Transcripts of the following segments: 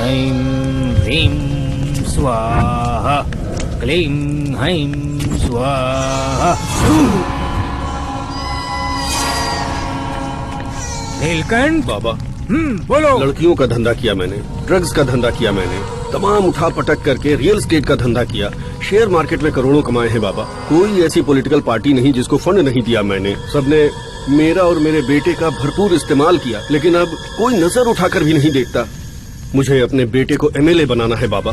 ऐं ह्रीं स्वाहा, क्लीं ऐं स्वाहा। नीलकंठ बाबा, बोलो। लड़कियों का धंधा किया मैंने, ड्रग्स का धंधा किया मैंने, तमाम उठा पटक करके रियल एस्टेट का धंधा किया, शेयर मार्केट में करोड़ों कमाए हैं बाबा। कोई ऐसी पॉलिटिकल पार्टी नहीं जिसको फंड नहीं दिया मैंने। सबने मेरा और मेरे बेटे का भरपूर इस्तेमाल किया, लेकिन अब कोई नजर उठाकर भी नहीं देखता। मुझे अपने बेटे को एमएलए बनाना है बाबा।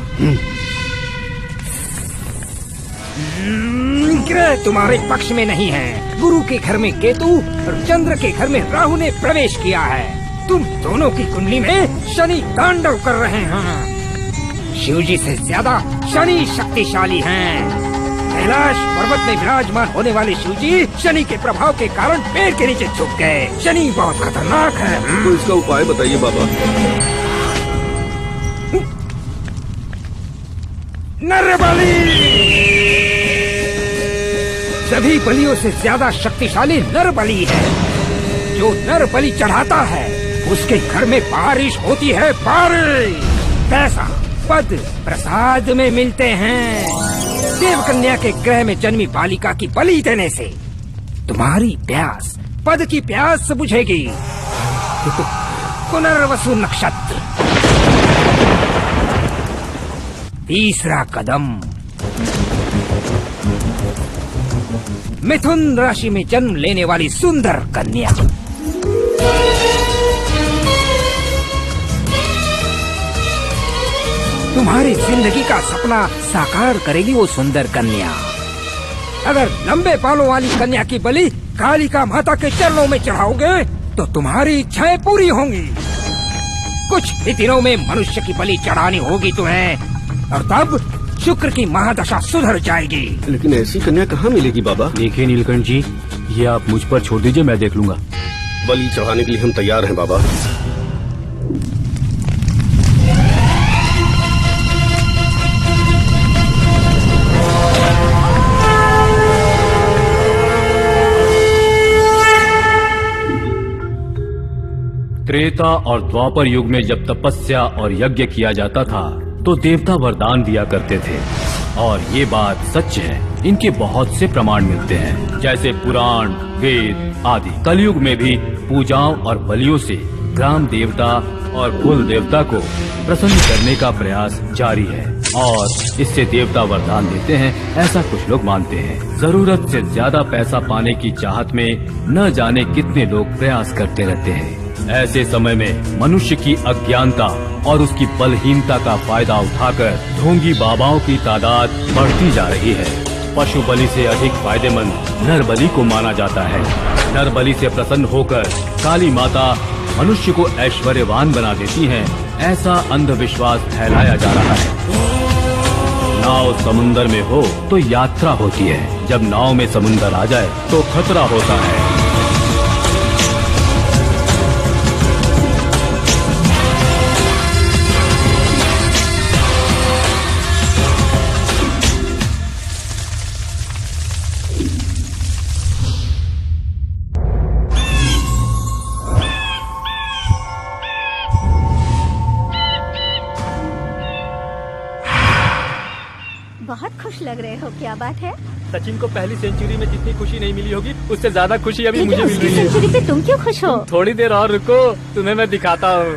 ग्रह तुम्हारे पक्ष में नहीं है। गुरु के घर में केतु और चंद्र के घर में राहु ने प्रवेश किया है। तुम दोनों की कुंडली में शनि तांडव कर रहे हैं। शिवजी से ज्यादा शनि शक्तिशाली हैं। कैलाश पर्वत में विराजमान होने वाले शिवजी शनि के प्रभाव के कारण पेड़ के नीचे छुप गए। शनि बहुत खतरनाक है। तो इसका उपाय बताइए बाबा। नरबली सभी बलियों से ज्यादा शक्तिशाली नरबली है। जो नरबली चढ़ाता है उसके घर में बारिश होती है। बारिश, पैसा, पद प्रसाद में मिलते हैं। देवकन्या के ग्रह में जन्मी बालिका की बलि देने से तुम्हारी प्यास, पद की प्यास बुझेगी। पुनर्वसु नक्षत्र। तीसरा कदम, मिथुन राशि में जन्म लेने वाली सुंदर कन्या। तुम्हारी जिंदगी का सपना साकार करेगी वो सुंदर कन्या। अगर लंबे बालों वाली कन्या की बलि कालिका माता के चरणों में चढ़ाओगे तो तुम्हारी इच्छाएं पूरी होंगी। कुछ ही दिनों में मनुष्य की बलि चढ़ानी होगी तुम्हें, और तब शुक्र की महादशा सुधर जाएगी। लेकिन ऐसी कन्या कहाँ मिलेगी बाबा? देखिए नीलकंठ जी, ये आप मुझ पर छोड़ दीजिए, मैं देख लूंगा। बलि चढ़ाने के लिए हम तैयार हैं बाबा। त्रेता और द्वापर युग में जब तपस्या और यज्ञ किया जाता था तो देवता वरदान दिया करते थे, और ये बात सच है। इनके बहुत से प्रमाण मिलते हैं, जैसे पुराण, वेद आदि। कलयुग में भी पूजाओं और बलियों से ग्राम देवता और कुल देवता को प्रसन्न करने का प्रयास जारी है, और इससे देवता वरदान देते हैं, ऐसा कुछ लोग मानते हैं। जरूरत से ज्यादा पैसा पाने की चाहत में न जाने कितने लोग प्रयास करते रहते हैं। ऐसे समय में मनुष्य की अज्ञानता और उसकी बलहीनता का फायदा उठाकर ढोंगी बाबाओं की तादाद बढ़ती जा रही है। पशु बलि से अधिक फायदेमंद नर बलि को माना जाता है। नर बलि से प्रसन्न होकर काली माता मनुष्य को ऐश्वर्यवान बना देती हैं, ऐसा अंधविश्वास फैलाया जा रहा है। नाव समुन्दर में हो तो यात्रा होती है, जब नाव में समुन्दर आ जाए तो खतरा होता है। बहुत खुश लग रहे हो, क्या बात है? सचिन को पहली सेंचुरी में जितनी खुशी नहीं मिली होगी उससे ज्यादा खुशी अभी मुझे मिल रही है। सेंचुरी पे तुम क्यों खुश हो? थोड़ी देर और रुको, तुम्हें मैं दिखाता हूँ।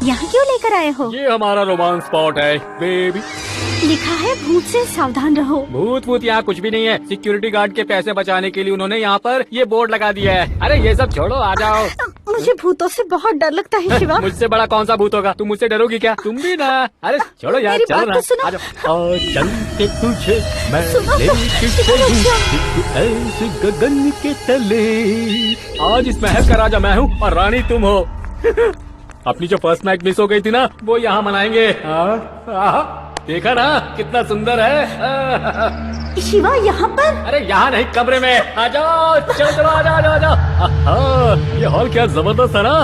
यहाँ क्यों लेकर आए हो? ये हमारा रोमांस स्पॉट है बेबी। लिखा है भूत से सावधान रहो। भूत यहाँ कुछ भी नहीं है। सिक्योरिटी गार्ड के पैसे बचाने के लिए उन्होंने यहाँ पर ये बोर्ड लगा दिया है। अरे ये सब छोड़ो, आ जाओ। मुझे भूतों से बहुत डर लगता है शिवा। मुझसे बड़ा कौन सा भूत होगा? तुम मुझसे डरोगी क्या? तुम भी ना। अरे छोड़ो यार, मेरी चलो बात ना, तो सुनो। आ जाओ। और चल के तुझे मैं सुनो, लेके शिवा, रुक चलूं जाओ। ऐसे गगन के तले। आज इस महल का राजा मैं हूँ और रानी तुम हो। अपनी जो फर्स्ट नाइट मिस हो गई थी ना, वो यहाँ मनाएंगे। देखा ना कितना सुंदर है। शिवा यहाँ पर? अरे यहाँ नहीं, कमरे में। आ जाओ, चलो चलो, आ जाओ आ जाओ। ये हॉल क्या जबरदस्त है ना।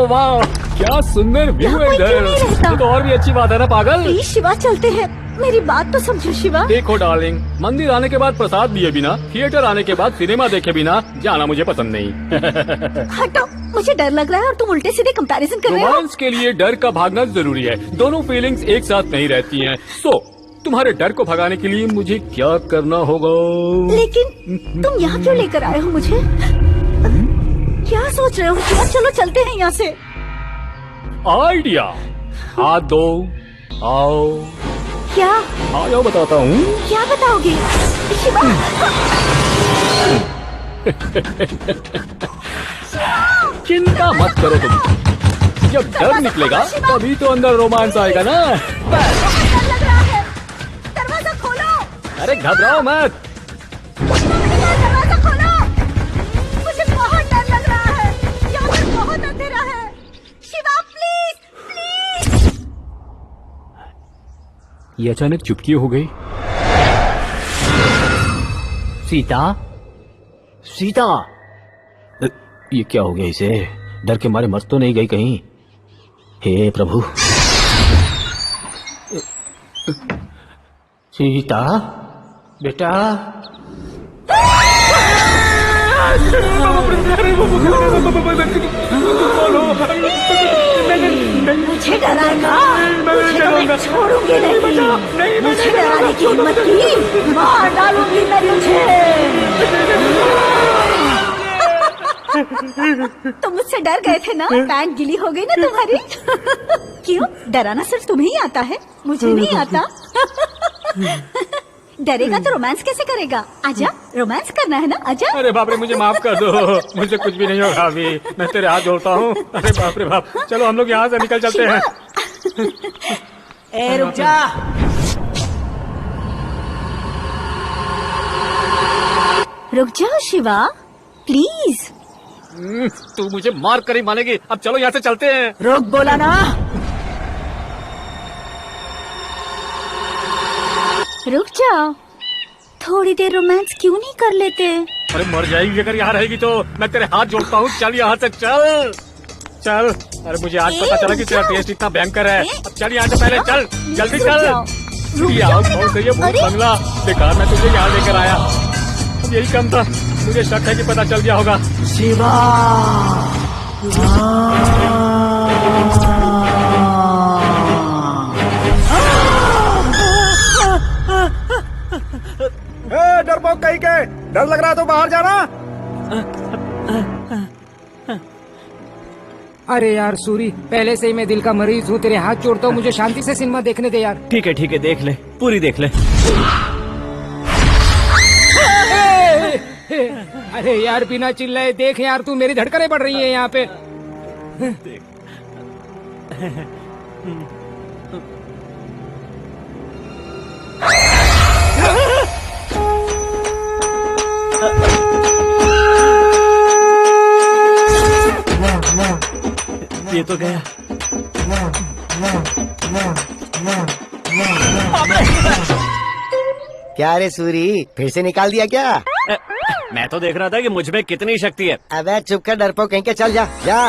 वाह, क्या सुंदर व्यू है इधर। ये तो और भी अच्छी बात है ना पागल। प्लीज शिवा, चलते हैं। मेरी बात तो समझो शिवा। देखो डार्लिंग, मंदिर आने के बाद प्रसाद दिए बिना, थिएटर आने के बाद सिनेमा देखे बिना जाना मुझे पसंद नहीं। हटो। मुझे डर लग रहा है और तुम उल्टे सीधे कंपैरिजन कर रहे हो। रोमांस के लिए डर का भागना जरूरी है, दोनों फीलिंग्स एक साथ नहीं रहती हैं। तुम्हारे डर को भगाने के लिए मुझे क्या करना होगा? लेकिन तुम यहाँ क्यों लेकर आए हो मुझे? क्या सोच रहे हो शिवा? चलो चलते हैं यहाँ से। आइडिया, हाथ दो, आओ। क्या? आ जाओ, बताता हूँ। क्या बताओगे शिवा? चिंता मत करो तुम, जब डर निकलेगा तभी तो अंदर रोमांस आएगा ना। डर लग रहा है, दरवाजा खोलो। अरे घबराओ मत। दरवाजा खोलो, मुझे बहुत डर लग रहा है, यहाँ पर बहुत अंधेरा है। Shiva please please. ये अचानक चुपकी हो गई। सीता, सीता, ये क्या हो गया इसे? डर के मारे मर तो नहीं गई कहीं? हे प्रभु। सीता बेटा। मुझे डराएगा? मुझे मैं छोड़ूंगी नहीं। मुझे डराने की हिम्मत की, मार डालूंगी मैं तुझे। तुम मुझसे डर गए थे ना? पैंट गीली हो गई ना तुम्हारी? क्यों? डराना सिर्फ तुम्हें ही आता है, मुझे नहीं आता। डरेगा तो रोमांस कैसे करेगा? आजा, रोमांस करना है ना, आजा। अरे बाप रे, मुझे माफ कर दो, मुझे कुछ भी नहीं होगा अभी, मैं तेरे हाथ जोड़ता हूँ। अरे बाप रे बाप, चलो हम लोग यहाँ से निकल चलते हैं। ए रुक जा। रुक जाओ शिवा, प्लीज। तू मुझे मार कर ही मानेगी। अब चलो यहाँ से चलते हैं। रुक बोला ना। रुक जाओ, थोड़ी देर रोमांस क्यों नहीं कर लेते? अरे मर जाएगी अगर यहाँ रहेगी तो। मैं तेरे हाथ जोड़ता हूँ, चल यहाँ से, चल चल। अरे मुझे आज पता चला कि तेरा टेस्ट इतना भयंकर है। अब चल यहाँ से, पहले चल, जल्दी चल। कौन से ये भूत बंगला? बेकार मैं तुझे यहाँ लेकर आया, यही कम था। मुझे शक है कि पता चल गया होगा। शिवा। डरपोक कहीं के, डर लग रहा तो बाहर जाना। अरे यार सूरी, पहले से ही मैं दिल का मरीज हूँ, तेरे हाथ जोड़ता हूँ, मुझे शांति से सिनेमा देखने दे यार। ठीक है, देख ले, पूरी देख ले। अरे यार बिना चिल्लाए देख यार, तू, मेरी धड़कनें बढ़ रही है यहाँ पे। ये तो गया। क्या रे सूरी, फिर से निकाल दिया क्या? मैं तो देख रहा था कि मुझ में कितनी शक्ति है। अबे चुप कर डरपोक कहीं के, चल जा जा।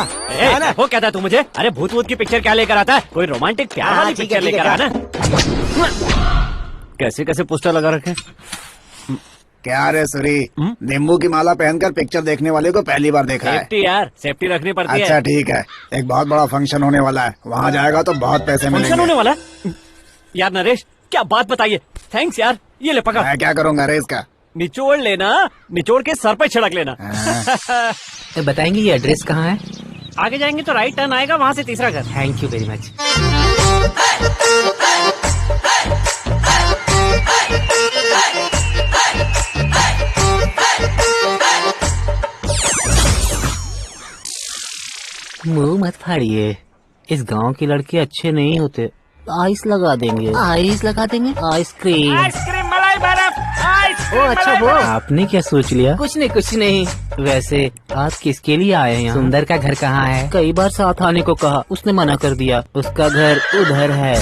ना वो कहता तू मुझे, अरे भूत वूत की पिक्चर क्या लेकर आता है? कोई रोमांटिक प्यार वाली ठीक है, पिक्चर ठीक है, लेकर आना। कैसे कैसे पोस्टर लगा रखे। क्या रे सूरी, नींबू की माला पहनकर पिक्चर देखने वाले को पहली बार देखा है। सेफ्टी यार, सेफ्टी रखनी पड़ती अच्छा है। ठीक है, एक बहुत बड़ा फंक्शन होने वाला है, वहाँ जाएगा तो बहुत पैसे फंक्शन मिलेंगे। होने वाला है? यार नरेश, क्या बात बताइए। थैंक्स यार, ये ले पकड़। मैं क्या करूँगा रे इसका? निचोड़ लेना, निचोड़ के सर पे छिड़क लेना। तो बताएंगे ये एड्रेस कहाँ है? आगे जाएंगे तो राइट टर्न आएगा, वहाँ से तीसरा घर। Thank you very much. मुंह मत फाड़िए, इस गांव के लड़के अच्छे नहीं होते। आइस लगा देंगे। आइस लगा देंगे? आइसक्रीम। आइसक्रीम, मलाई, बर्फ, आइसक्रीम। ओ अच्छा वो आपने क्या सोच लिया? कुछ नहीं। वैसे आप किसके लिए आए हैं? सुंदर का घर कहाँ है? कई बार साथ आने को कहा, उसने मना कर दिया। उसका घर उधर है।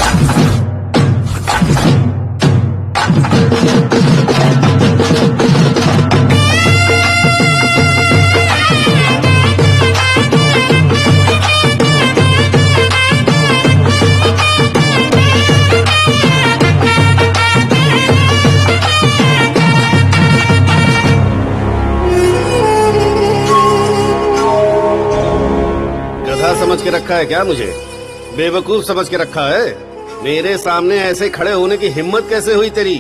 रखा है क्या मुझे? बेवकूफ समझ के रखा है? मेरे सामने ऐसे खड़े होने की हिम्मत कैसे हुई तेरी?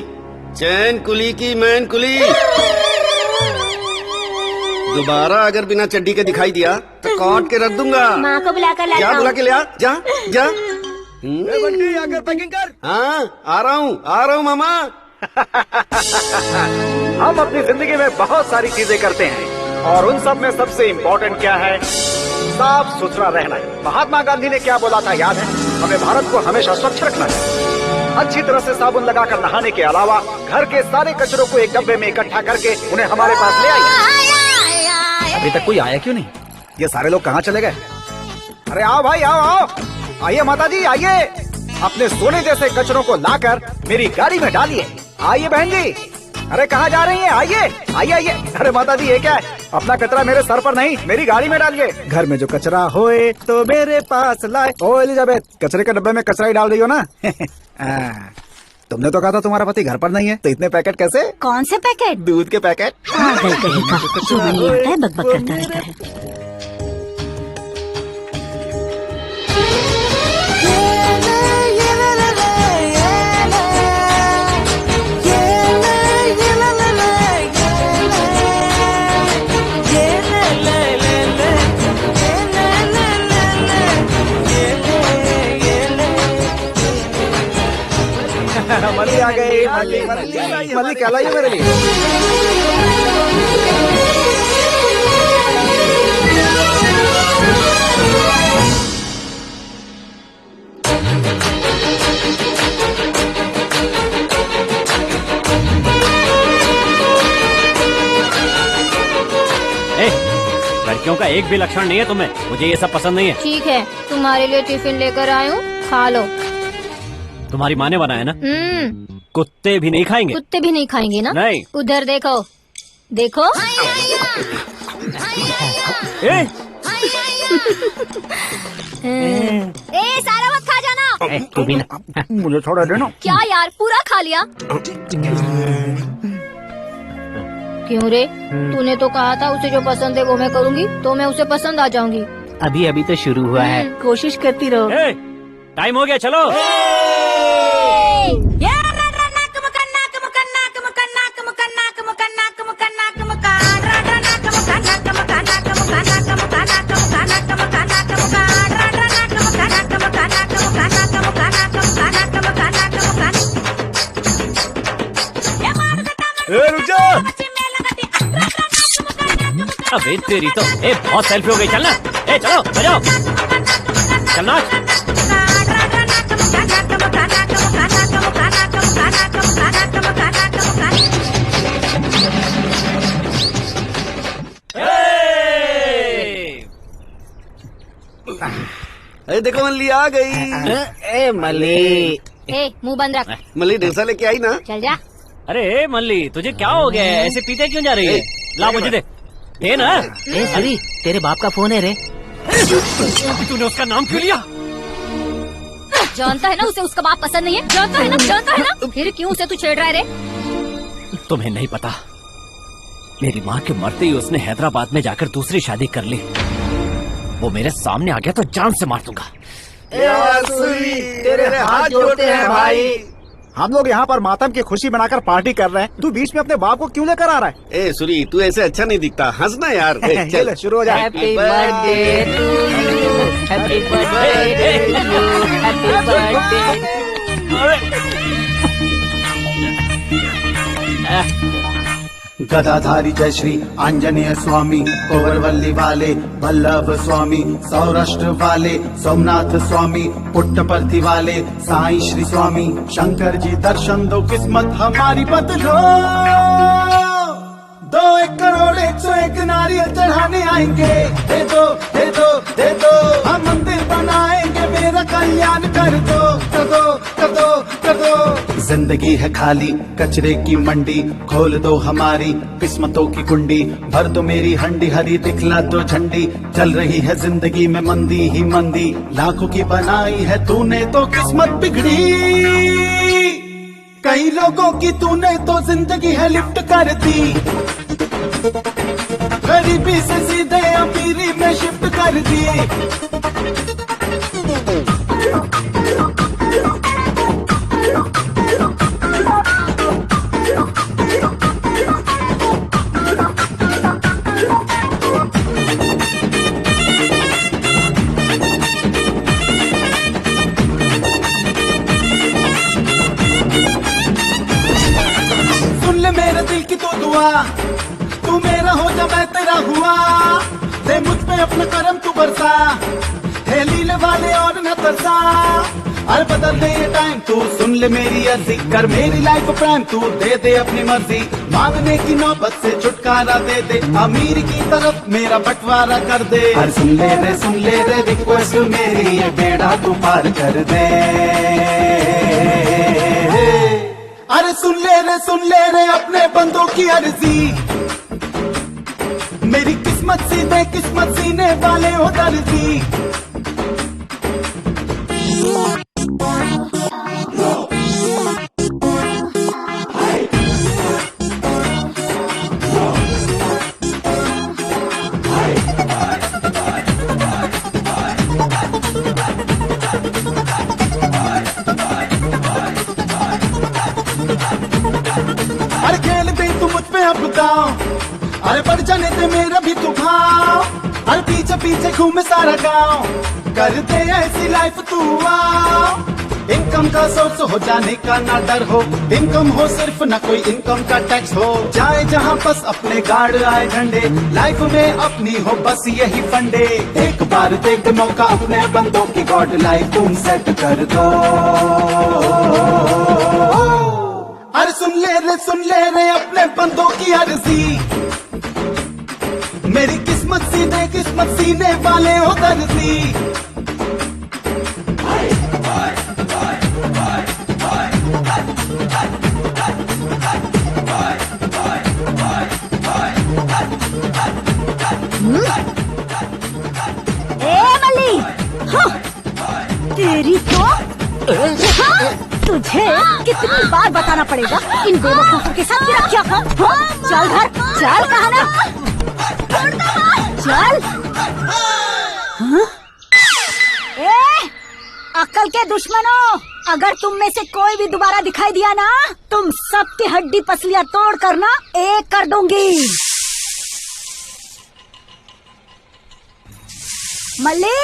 चैन कुली की मैन कुली। दोबारा अगर बिना चड्डी के दिखाई दिया तो काट के रख दूंगा। माँ को बुलाकर लाता क्या हूँ। बुला के लिया? जा जा। आकर पैकिंग कर। हाँ आ रहा हूँ मामा। हम अपनी जिंदगी में बहुत सारी चीजें करते हैं और उन सब में सबसे इम्पोर्टेंट क्या है? साफ सुथरा रहना है। महात्मा गांधी ने क्या बोला था याद है? हमें भारत को हमेशा स्वच्छ रखना है। अच्छी तरह से साबुन लगाकर नहाने के अलावा घर के सारे कचरों को एक डब्बे में इकट्ठा करके उन्हें हमारे पास ले आइए। अभी तक कोई आया क्यों नहीं? ये सारे लोग कहाँ चले गए? अरे आओ भाई आओ। आइए माता जी आइए। अपने सोने जैसे कचरों को लाकर मेरी गाड़ी में डालिए। आइए बहन जी। अरे कहाँ जा रही हैं? आइए। अरे माता जी ये क्या है? अपना कचरा मेरे सर पर नहीं मेरी गाड़ी में डालिए। घर में जो कचरा होए तो मेरे पास लाए। ओ एलिजाबेथ, कचरे के डब्बे में कचरा ही डाल रही हो ना? तुमने तो कहा था तुम्हारा पति घर पर नहीं है, तो इतने पैकेट कैसे? कौन से पैकेट? दूध के पैकेट। पागल कहेगा, जो नहीं आता है बकबक करता रहता है। मली आ गई। मली क्या लाई है मेरे लिए? लड़कियों का एक भी लक्षण नहीं है तुम्हें। मुझे ये सब पसंद नहीं है। ठीक है, तुम्हारे लिए टिफिन लेकर आई हूँ, खा लो। तुम्हारी माँ ने बनाया ना? कुत्ते भी नहीं खाएंगे। कुत्ते भी नहीं खाएंगे ना? नहीं। उधर देखो देखो। ए सारा मत खा जाना। तू भी ना। मुझे थोड़ा देना। क्या यार, पूरा खा लिया? क्यों रे? तूने तो कहा था उसे जो पसंद है वो मैं करूँगी, तो मैं उसे पसंद आ जाऊंगी। अभी तो शुरू हुआ है, कोशिश करती रहो। टाइम हो गया, चलो। अबे तेरी तो बहुत सेल्फी हो गई। चलना, चलो बजाओ, चलना। अरे देखो मल्ली आ गई। ए मल्ली, मुंह बंद रख। मल्ली डोसा लेके आई ना? चल जा। अरे मल्ली, तुझे क्या हो गया है? ऐसे पीते क्यों जा रही है? ला मुझे दे ना। सरी, तेरे बाप का फोन है रे। तूने उसका नाम क्यों लिया? जानता है ना उसे उसका बाप पसंद नहीं है। जानता है ना, फिर क्यों उसे तू छेड़ रहा है रे? तुम्हें नहीं पता, मेरी माँ के मरते ही उसने हैदराबाद में जाकर दूसरी शादी कर ली। वो मेरे सामने आ गया तो जान से मार दूंगा। तेरे हाथ जोड़ते हैं भाई। हम लोग यहाँ पर मातम की खुशी बनाकर पार्टी कर रहे हैं, तू बीच में अपने बाप को क्यों लेकर आ रहा है? ए सूरी, तू ऐसे अच्छा नहीं दिखता, हंसना यार। चल शुरू हो जाए। Happy birthday to you, happy birthday to you, happy birthday. गदाधारी जय श्री आंजनेय स्वामी, कोवरवल्ली वाले वल्लभ स्वामी, सौराष्ट्र वाले सोमनाथ स्वामी, पुट्टपर्ती वाले साईं श्री स्वामी, शंकर जी दर्शन दो, किस्मत हमारी बदलो। 2 करोड़ 101 नारियल चढ़ाने आएंगे, दे दो दे दो दे दो, हम मंदिर बनाएंगे, मेरा कल्याण कर दो कर दो कर दो कर दो। जिंदगी है खाली कचरे की मंडी, खोल दो हमारी किस्मतों की कुंडी, भर दो मेरी हंडी हरी, दिखला दो झंडी, चल रही है जिंदगी में मंदी ही मंदी, लाखों की बनाई है तूने तो किस्मत बिगड़ी, कई लोगों की तूने तो जिंदगी है लिफ्ट कर दी, गरीबी से सीधे अमीरी में शिफ्ट कर दी। हुआ, तू मेरा हो जा मैं तेरा हुआ, दे मुझ पे अपना करम तू बरसा, है लीले वाले और न तरसा, अरे बदल दे ये टाइम तू सुन ले मेरी अर्जी, कर मेरी लाइफ प्राइम तू दे दे अपनी मर्जी, मांगने की नौबत से छुटकारा दे दे, अमीर की तरफ मेरा बंटवारा कर दे, अरे सुन ले रे रिक्वेस्ट मेरी, ये बेड़ा तू पार कर दे, अरे सुन ले रे अपने बंदों की अर्जी, मेरी किस्मत सीधे किस्मत सीने वाले हो दर्जी। अरे खेल भी तू मुझ पे अब बताओ, अरे बढ़ जाने दे मेरा भी तू भाव, अरे पीछे पीछे घूमे सारा गांव, कर दे ऐसी लाइफ तू आओ, इनकम का सोर्स हो जाने का ना डर हो, इनकम हो सिर्फ ना कोई इनकम का टैक्स हो, जाए जहां बस अपने गार्ड आए झंडे, लाइफ में अपनी हो बस यही फंडे, एक बार देख मौका अपने बंदों की गॉड लाइफ तुम सेट कर दो, अरे सुन ले रे अपने बंदों की अर्जी, मेरी किस्मत सीधे किस्मत सीने वाले हो दर्जी। मल्ली, हाँ, तेरी तो हाँ, तुझे कितनी बार बताना पड़ेगा इन बेवकूफों के साथ क्या रखा, हाँ, चल घर चल, कहा ना चल, हाँ? अक्ल के दुश्मनों, अगर तुम में से कोई भी दोबारा दिखाई दिया ना, तुम सबकी हड्डी पसलियां तोड़ कर ना एक कर दूंगी। मल्ली,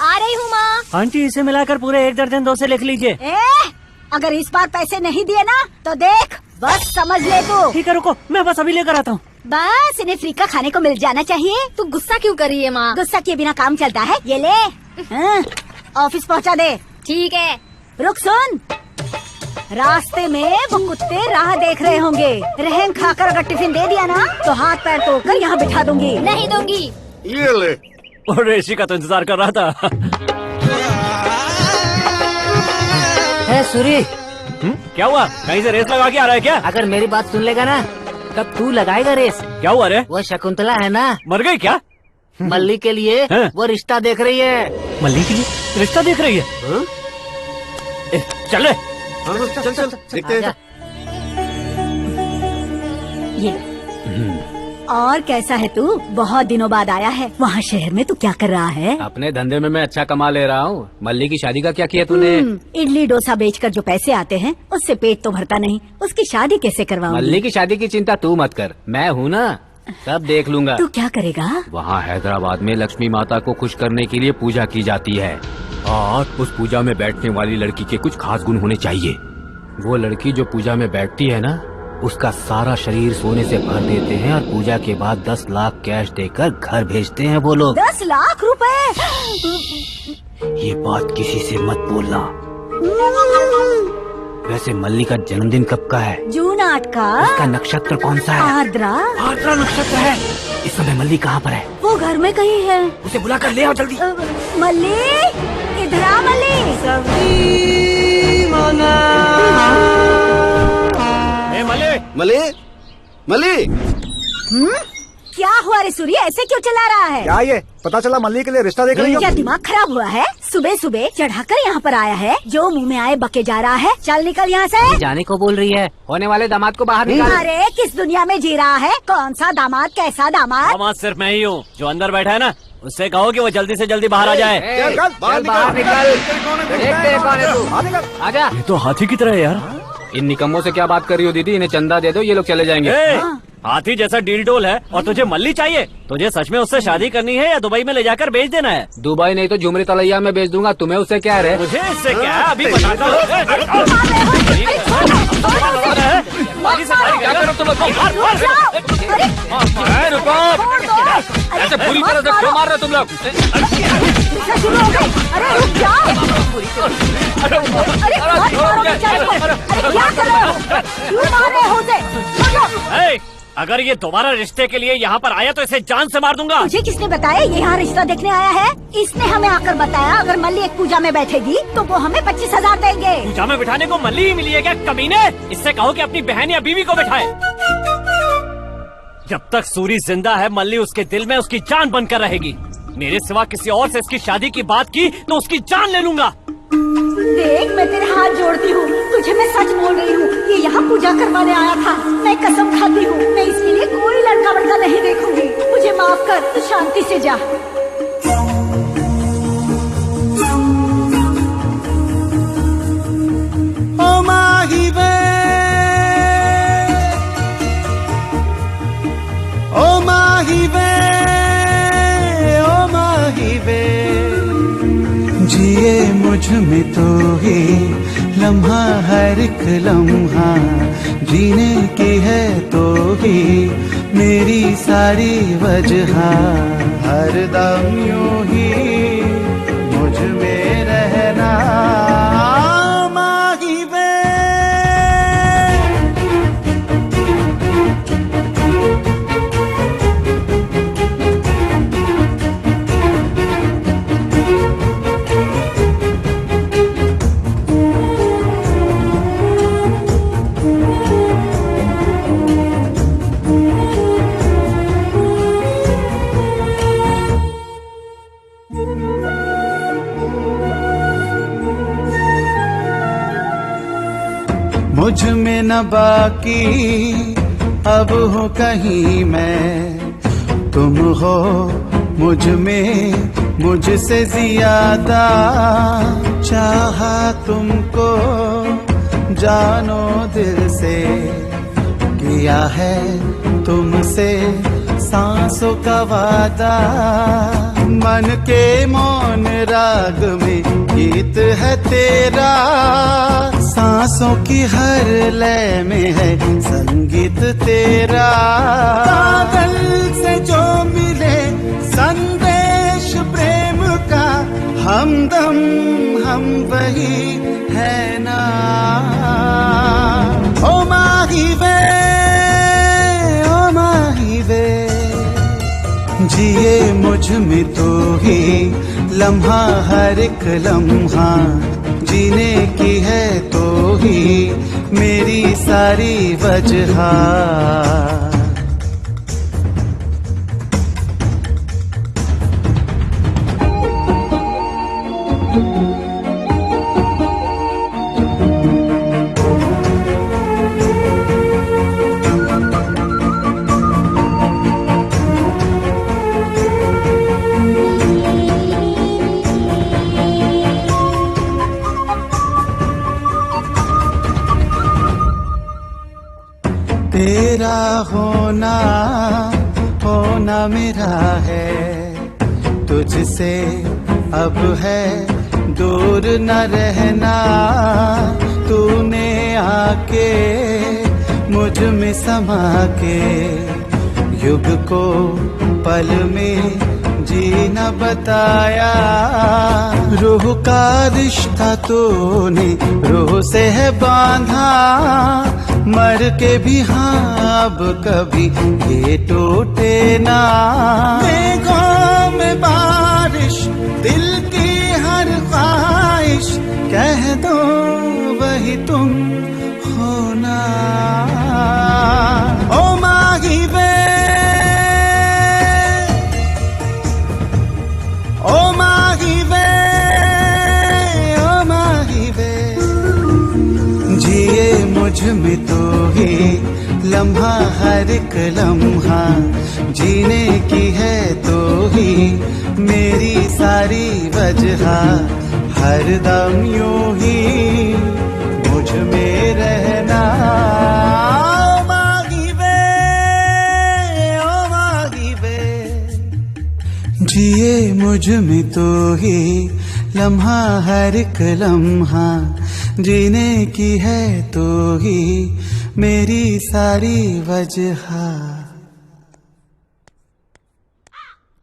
आ रही हूँ माँ। आंटी, इसे मिलाकर पूरे 1 दर्जन डोसे लिख लीजिए। अगर इस बार पैसे नहीं दिए ना तो देख, बस समझ ले तू। ठीक है, रुको, मैं बस अभी लेकर आता हूँ। बस इन्हें फ्री का खाने को मिल जाना चाहिए। तू गुस्सा क्यों कर रही है माँ? गुस्सा किए बिना काम चलता है? ये ले, हाँ, ऑफिस पहुँचा दे। ठीक है। रुक, सुन, रास्ते में वो कुत्ते राह देख रहे होंगे, रहम खाकर अगर टिफिन दे दिया ना तो हाथ पैर तोड़कर यहाँ बिठा दूंगी। नहीं दूंगी। ये ले। और ऋषि का तो इंतजार कर रहा था। सूरी, क्या हुआ? कहीं से रेस लगा के आ रहा है क्या? अगर मेरी बात सुन लेगा ना तब तू लगाएगा रेस। क्या हुआ रे? वो शकुंतला है ना, मर गई क्या? मल्ली के लिए हाँ? वो रिश्ता देख रही है। मल्ली के लिए रिश्ता देख रही है? चल रे। चल देखते हैं। ये और कैसा है तू? बहुत दिनों बाद आया है। वहाँ शहर में तू क्या कर रहा है? अपने धंधे में मैं अच्छा कमा ले रहा हूँ। मल्ली की शादी का क्या किया तूने? इडली डोसा बेचकर जो पैसे आते हैं उससे पेट तो भरता नहीं, उसकी शादी कैसे करवाऊंगी? मल्ली की शादी की चिंता तू मत कर, मैं हूँ ना, सब देख लूंगा। तू क्या करेगा? वहाँ हैदराबाद में लक्ष्मी माता को खुश करने के लिए पूजा की जाती है और उस पूजा में बैठने वाली लड़की के कुछ खास गुण होने चाहिए। वो लड़की जो पूजा में बैठती है ना, उसका सारा शरीर सोने से भर देते हैं और पूजा के बाद 10 लाख कैश देकर घर भेजते हैं वो लोग। 10 लाख रुपए? ये बात किसी से मत बोलना। वैसे मल्ली का जन्मदिन कब का है? जून 8 का। उसका नक्षत्र कौन सा है? आर्द्रा। आर्द्रा नक्षत्र है। इस समय मल्ली कहाँ पर है? वो घर में कहीं है। उसे बुलाकर ले आओ जल्दी। मल्ली, इधर आ मल्ली। मले मले, क्या हुआ रे सूर्य, ऐसे क्यों चला रहा है? क्या ये पता चला मल्ली के लिए रिश्ता देख रही हो? क्या दिमाग खराब हुआ है? सुबह सुबह चढ़ाकर यहाँ पर आया है, जो मुंह में आए बके जा रहा है। चल निकल यहाँ से। जाने को बोल रही है, होने वाले दामाद को बाहर निकाल। अरे किस दुनिया में जी रहा है? कौन सा दामाद, कैसा दामाद? दामाद सिर्फ मैं ही हूँ, जो अंदर बैठा है ना, उससे कहो कि वो जल्दी से जल्दी बाहर आ जाए। बाहर निकल, देखते कौन है तू। आजा। ये तो हाथी की तरह है यार। इन निकम्मों से क्या बात कर रही हो दीदी? इन्हें चंदा दे दो, ये लोग चले जाएंगे। हाथी जैसा डील डोल है और तुझे मल्ली चाहिए? तुझे सच में उससे शादी करनी है या दुबई में ले जाकर बेच देना है? दुबई नहीं तो झुमरी तलैया में बेच दूंगा। तुम्हें उससे क्या है? मुझे इससे क्या है? अभी बताता हूँ। रुक जाओ। ऐसे बुरी तरह से क्यों मार रहे तुम लोग? फिर शुरू हो गई। अरे रुक जाओ। अरे मत मारो बेचारे को। अरे क्या कर रहे हो? क्यों मार रहे हो उसे? छोड़ो। अगर ये दोबारा रिश्ते के लिए यहाँ पर आया तो इसे जान से मार दूंगा। मुझे किसने बताया ये यहाँ रिश्ता देखने आया है? इसने हमें आकर बताया अगर मल्ली एक पूजा में बैठेगी तो वो हमें 25,000 देंगे। पूजा में बिठाने को मल्ली ही मिली है क्या कमीने? इससे कहो कि अपनी बहन या बीवी को बिठाए। जब तक सूरी जिंदा है मल्ली उसके दिल में उसकी जान बनकर रहेगी। मेरे सिवा किसी और से इसकी शादी की बात की तो उसकी जान ले लूंगा। देख मैं तेरे हाथ जोड़ती हूँ, तुझे मैं सच बोल रही हूँ। ये यहाँ पूजा करवाने आया था। मैं कसम खाती हूँ मैं इसके लिए कोई लड़का वड़का नहीं देखूंगी। मुझे माफ कर, तू शांति से जा। ओ माही वे, ओ माही वे, ओ माही वे, जिए मुझ में तो ही लम्हा हर एक लम्हा, जीने की है तो ही मेरी सारी वजह, हरदम यूं ही मुझ में रहना माही वे। मुझ में न बाकी अब हो कहीं मैं, तुम हो मुझ में मुझसे ज्यादा, चाहा तुमको जानो दिल से, किया है तुमसे सांसों का वादा, मन के मौन राग में गीत है तेरा, सांसों की हर लय में है संगीत तेरा, बादल से जो मिले संदेश प्रेम का, हमदम हम वही है ना। ओ माही वे, ओ माही वे, जिए मुझ में तो ही लम्हा हर एक लम्हा, जीने की है तो ही मेरी सारी वजह। तेरा होना होना मेरा है, तुझसे अब है दूर न रहना, तूने आके मुझ में समा के युग को पल में जीना बताया, रूह का रिश्ता तूने रूह से है बांधा, मर के भी हाँ अब कभी ये टूटे ना, मेघों में बारिश दिल की हर ख्वाहिश, कह दो वही तुम होना। ओ माही वे, ओ माही वे, ओ माही वे, जिए मुझ में तो ही लम्हा हर एक लम्हा, जीने की है तो ही मेरी सारी वजह, हरदम यूं ही मुझ में रहना। ओ माही वे, ओ माही वे, जिए मुझ में तो ही लम्हा हर एक लम्हा, जीने की है तो ही मेरी सारी वजह।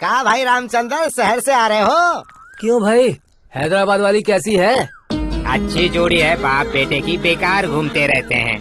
कहा भाई रामचंद्र, शहर से आ रहे हो? क्यों भाई, हैदराबाद वाली कैसी है? अच्छी जोड़ी है, बाप बेटे की, बेकार घूमते रहते हैं।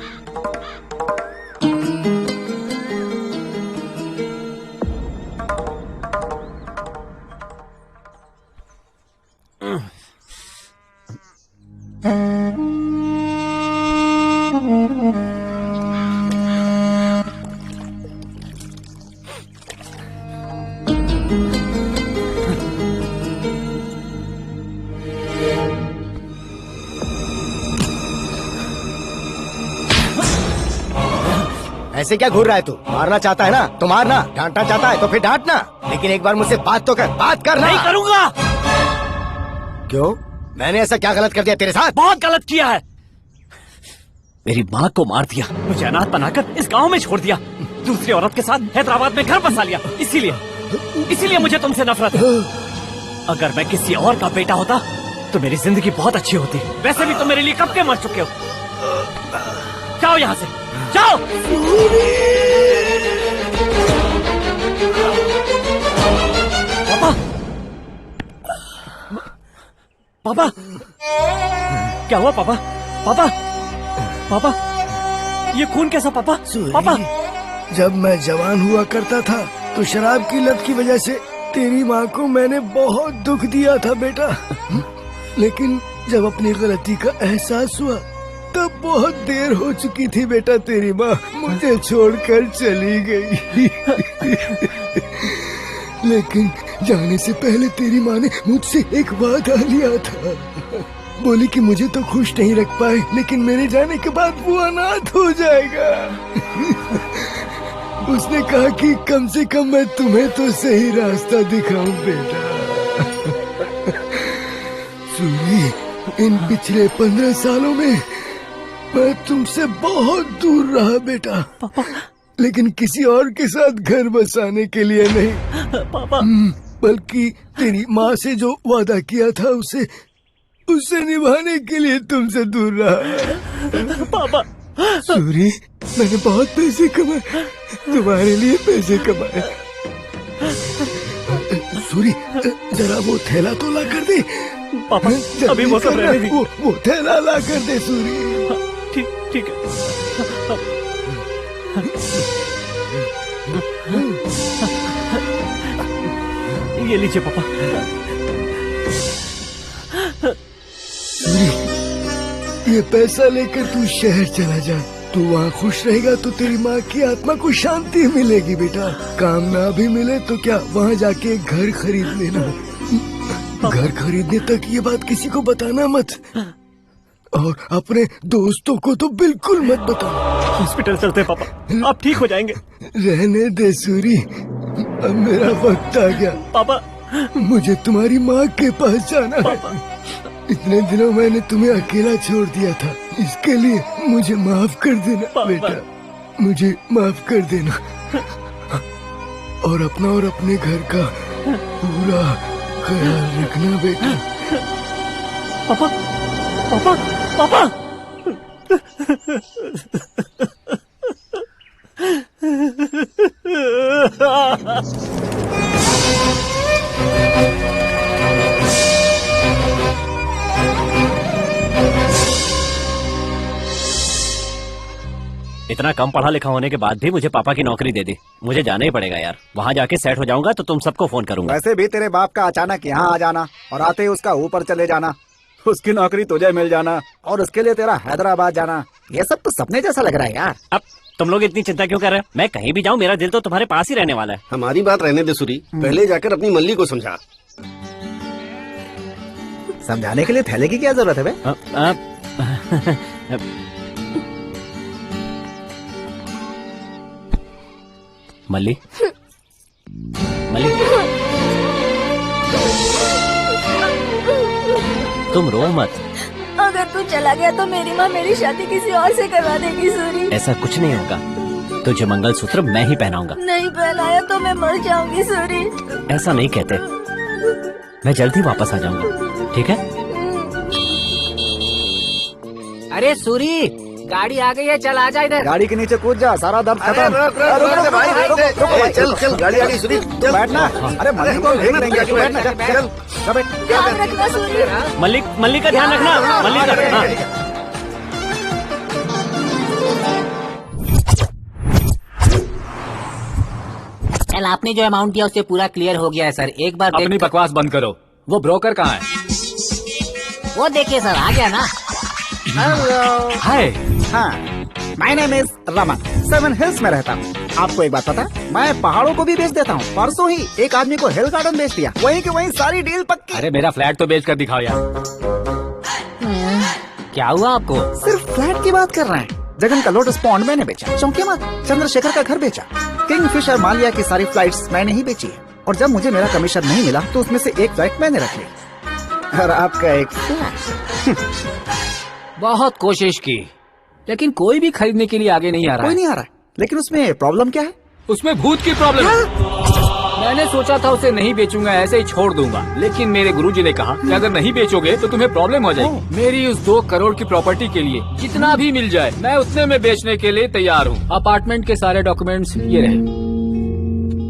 ऐसे क्या घूर रहा है तू? मारना चाहता है ना तो मारना, डांटना चाहता है तो फिर डांटना, लेकिन एक बार मुझसे बात तो कर, बात करना। नहीं करूँगा। क्यों? मैंने ऐसा क्या गलत कर दिया तेरे साथ? बहुत गलत किया है। मेरी माँ को मार दिया, मुझे अनाथ बनाकर इस गांव में छोड़ दिया, दूसरी औरत के साथ हैदराबाद में घर बसा लिया। इसीलिए मुझे तुमसे नफरत है। अगर मैं किसी और का बेटा होता तो मेरी जिंदगी बहुत अच्छी होती। वैसे भी तुम मेरे लिए कब के मर चुके हो। जाओ यहाँ से, जाओ। पापा, पापा, क्या हुआ पापा? पापा, पापा, ये खून कैसा पापा? पापा, जब मैं जवान हुआ करता था तो शराब की लत की वजह से तेरी माँ को मैंने बहुत दुख दिया था बेटा, लेकिन जब अपनी गलती का एहसास हुआ तब बहुत देर हो चुकी थी बेटा। तेरी माँ मुझे छोड़कर चली गई। लेकिन जाने से पहले तेरी माँ ने मुझसे एक वादा लिया था। बोली कि मुझे तो खुश नहीं रख पाए, लेकिन मेरे जाने के बाद वो अनाथ हो जाएगा। उसने कहा कि कम से कम मैं तुम्हें तो सही रास्ता दिखाऊं बेटा। सूरी, इन पिछले 15 सालों में मैं तुमसे बहुत दूर रहा बेटा, पापा, लेकिन किसी और के साथ घर बसाने के लिए नहीं पापा, बल्कि तेरी माँ से जो वादा किया था उसे निभाने के लिए तुमसे दूर रहा। पापा, सूरी, मैंने बहुत पैसे कमाए, तुम्हारे लिए पैसे कमाए। सूरी, जरा वो थैला तो ला कर दे। पापा, अभी वो सब रहने दी। वो थैला ला कर दे सूरी। ठीक है। ये लीजिए पापा। सूरी, ये पैसा लेकर तू शहर चला जा। तू वहाँ खुश रहेगा तो तेरी माँ की आत्मा को शांति मिलेगी बेटा। काम ना भी मिले तो क्या, वहाँ जाके घर खरीद लेना। घर खरीदने तक ये बात किसी को बताना मत, और अपने दोस्तों को तो बिल्कुल मत बताना। हॉस्पिटल चलते पापा, आप ठीक हो जाएंगे। रहने दे सूरी, अब मेरा वक्त आ गया। पापा, मुझे तुम्हारी माँ के पास जाना है। इतने दिनों मैंने तुम्हें अकेला छोड़ दिया था, इसके लिए मुझे माफ कर देना बेटा, मुझे माफ कर देना। और अपना और अपने घर का पूरा ख्याल रखना बेटा। पापा, पापा, पापा। इतना कम पढ़ा लिखा होने के बाद भी मुझे पापा की नौकरी दे दी। मुझे जाना ही पड़ेगा यार, वहाँ जाके सेट हो जाऊंगा तो तुम सबको फोन करूंगा। वैसे भी तेरे बाप का अचानक यहाँ आ जाना और आते ही उसका ऊपर चले जाना, उसकी नौकरी तुझे मिल जाना और उसके लिए तेरा हैदराबाद जाना, ये सब तो सपने जैसा लग रहा है यार। अब तुम लोग इतनी चिंता क्यों कर रहे हो? मैं कहीं भी जाऊँ मेरा दिल तो तुम्हारे पास ही रहने वाला है। हमारी बात रहने दे सूरी, पहले जाकर अपनी मल्ली को समझा। समझाने के लिए थैले की क्या जरूरत है बे? मल्ली, मल्ली, तुम रो मत। अगर तू चला गया तो मेरी माँ मेरी शादी किसी और से करवा देगी सूरी। ऐसा कुछ नहीं होगा, तुझे मंगलसूत्र मैं ही पहनाऊंगा। नहीं पहनाया तो मैं मर जाऊंगी सूरी। ऐसा नहीं कहते, मैं जल्द ही वापस आ जाऊंगा, ठीक है? अरे सूरी, गाड़ी आ गई है, चल आ जा इधर। गाड़ी के नीचे कूद जा, सारा दर्द खत्म। चल गाड़ी आ गई सुनील, चल बैठना। अरे मलिक को देख लेंगे, तू बैठना। चल ध्यान रखना सूर्य। मल्लिक का ध्यान रखना, मल्लिक का। हाँ। कल आपने जो अमाउंट दिया उससे पूरा क्लियर हो गया है सर। एक बार अपनी बकवास बंद करो। वो ब्रोकर कहाँ है? वो देखिए सर, आ गया ना। हेलो। हाय। हाँ, my name is Raman, 7 hills में रहता हूँ। आपको एक बात पता, मैं पहाड़ों को भी बेच देता हूँ। परसों ही एक आदमी को हिल गार्डन बेच दिया, वहीं के वहीं सारी डील पक्की। अरे मेरा फ्लैट तो बेच कर दिखाओ यार। क्या हुआ आपको? सिर्फ फ्लैट की बात कर रहे हैं। जगन का लोटस पॉन्ड मैंने बेचा, चौकीमात चंद्रशेखर का घर बेचा, किंगफिशर मालिया की सारी फ्लाइट्स मैंने ही बेची है। और जब मुझे मेरा कमीशन नहीं मिला तो उसमें से एक फ्लाइट मैंने रख ली और आपका एक फ्लैट। बहुत कोशिश की, लेकिन कोई भी खरीदने के लिए आगे नहीं आ रहा कोई है। नहीं आ रहा है। लेकिन उसमें प्रॉब्लम क्या है? उसमें भूत की प्रॉब्लम है। मैंने सोचा था उसे नहीं बेचूंगा, ऐसे ही छोड़ दूंगा, लेकिन मेरे गुरुजी ने कहा कि अगर नहीं बेचोगे तो तुम्हें प्रॉब्लम हो जाएगी। मेरी उस 2 करोड़ की प्रॉपर्टी के लिए जितना भी मिल जाए मैं उतने में बेचने के लिए तैयार हूँ। अपार्टमेंट के सारे डॉक्यूमेंट्स ये रहे,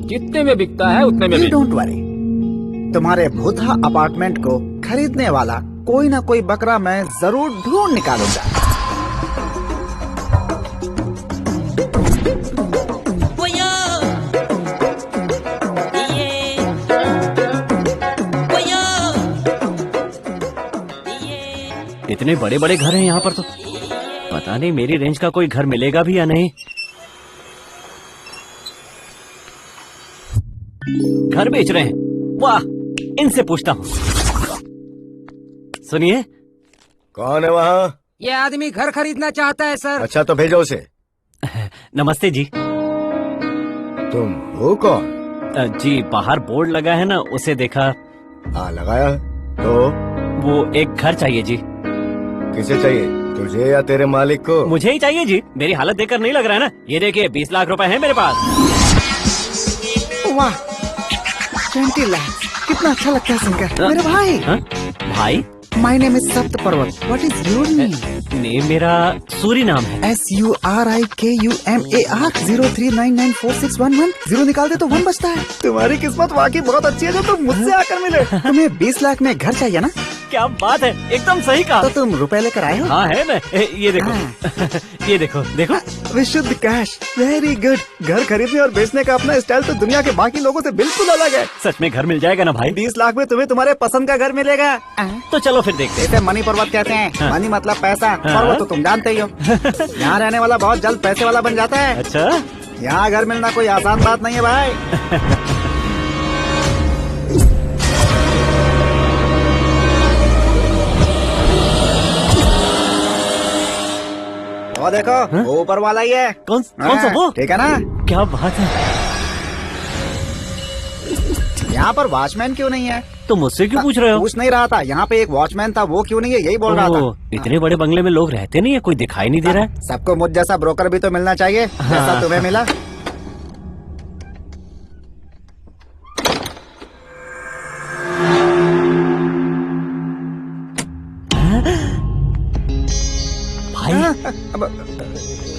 जितने में बिकता है उतने में बेच। डोंट वरी, तुम्हारे भूतहा अपार्टमेंट को खरीदने वाला कोई ना कोई बकरा मैं जरूर ढूंढ निकालूंगा। इतने बड़े बड़े घर हैं यहाँ पर, तो पता नहीं मेरी रेंज का कोई घर मिलेगा भी या नहीं। घर बेच रहे हैं, वाह, इनसे पूछता हूँ। सुनिए, कौन है वहाँ? ये आदमी घर खरीदना चाहता है सर। अच्छा तो भेजो उसे। नमस्ते जी। तुम हो कौन? जी बाहर बोर्ड लगा है ना, उसे देखा। लगाया तो? वो एक घर चाहिए जी। किसे चाहिए, तुझे या तेरे मालिक को? मुझे ही चाहिए जी, मेरी हालत देखकर नहीं लग रहा है ना। ये देखिए 20 लाख रुपए है मेरे पास। वाह, 20 लाख, कितना अच्छा लगता है सुनकर। मेरे भाई। भाई? माय नेम इज सप्त पर्वत। What is your name? Name मेरा सूरी नाम है। SURIKUMAR 03994611। 0 निकाल दे तो 1 बचता है। तुम्हारी किस्मत वाकई बहुत अच्छी है जो तुम मुझसे आकर मिले। तुम्हें 20 लाख में घर चाहिए ना? क्या बात है, एकदम सही कहा। तो तुम रुपए लेकर आए हो? हाँ है मैं। ये देखो। ये देखो देखो। विशुद्ध कैश, वेरी गुड। घर खरीदने और बेचने का अपना स्टाइल तो दुनिया के बाकी लोगों से बिल्कुल अलग है। सच में घर मिल जाएगा ना भाई? 20 लाख में तुम्हें तुम्हारे पसंद का घर मिलेगा। तो चलो फिर देखते हैं। इसे मनी पर्वत कहते हैं। हाँ। मनी मतलब पैसा, पर्वत तो तुम जानते ही हो। यहाँ रहने वाला बहुत जल्द पैसे वाला बन जाता है। अच्छा, यहाँ घर मिलना कोई आसान बात नहीं है भाई। वो देखो, वो ऊपर वाला ही है। कौन सा वो? ठीक है ना? क्या बात है। यहाँ पर वॉचमैन क्यों नहीं है? तो मुझसे क्यों पूछ रहे हो? पूछ नहीं रहा था, यहाँ पे एक वॉचमैन था, वो क्यों नहीं है, यही बोल रहा था। इतने बड़े बंगले में लोग रहते नहीं है, कोई दिखाई नहीं दे रहा है। सबको मुझ जैसा ब्रोकर भी तो मिलना चाहिए, जैसा तुम्हें मिला।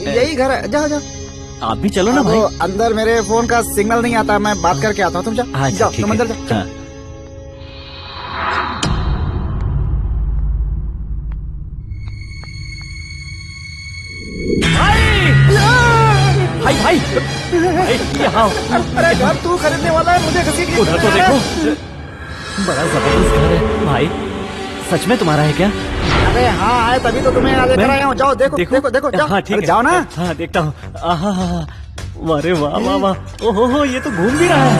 यही घर है, जाओ जाओ। आप भी चलो ना भाई। अंदर मेरे फोन का सिग्नल नहीं आता, मैं बात करके आता हूँ, तुम जाओ। जाओ तुम अंदर जाओ। भाई भाई यहाँ। अरे घर तू खरीदने वाला है, मुझे घसीट के उधर तो देखो, बड़ा जबरदस्त घर है। भाई सच में तुम्हारा है क्या? अरे हाँ आए, तभी तो तुम्हें लेकर आया हूँ। जाओ देखो देखो देखो, जाओ। हाँ ठीक है, जाओ ना। हाँ देखता हूँ। अरे वाह वाह वाह, ओहो ये तो घूम भी रहा है।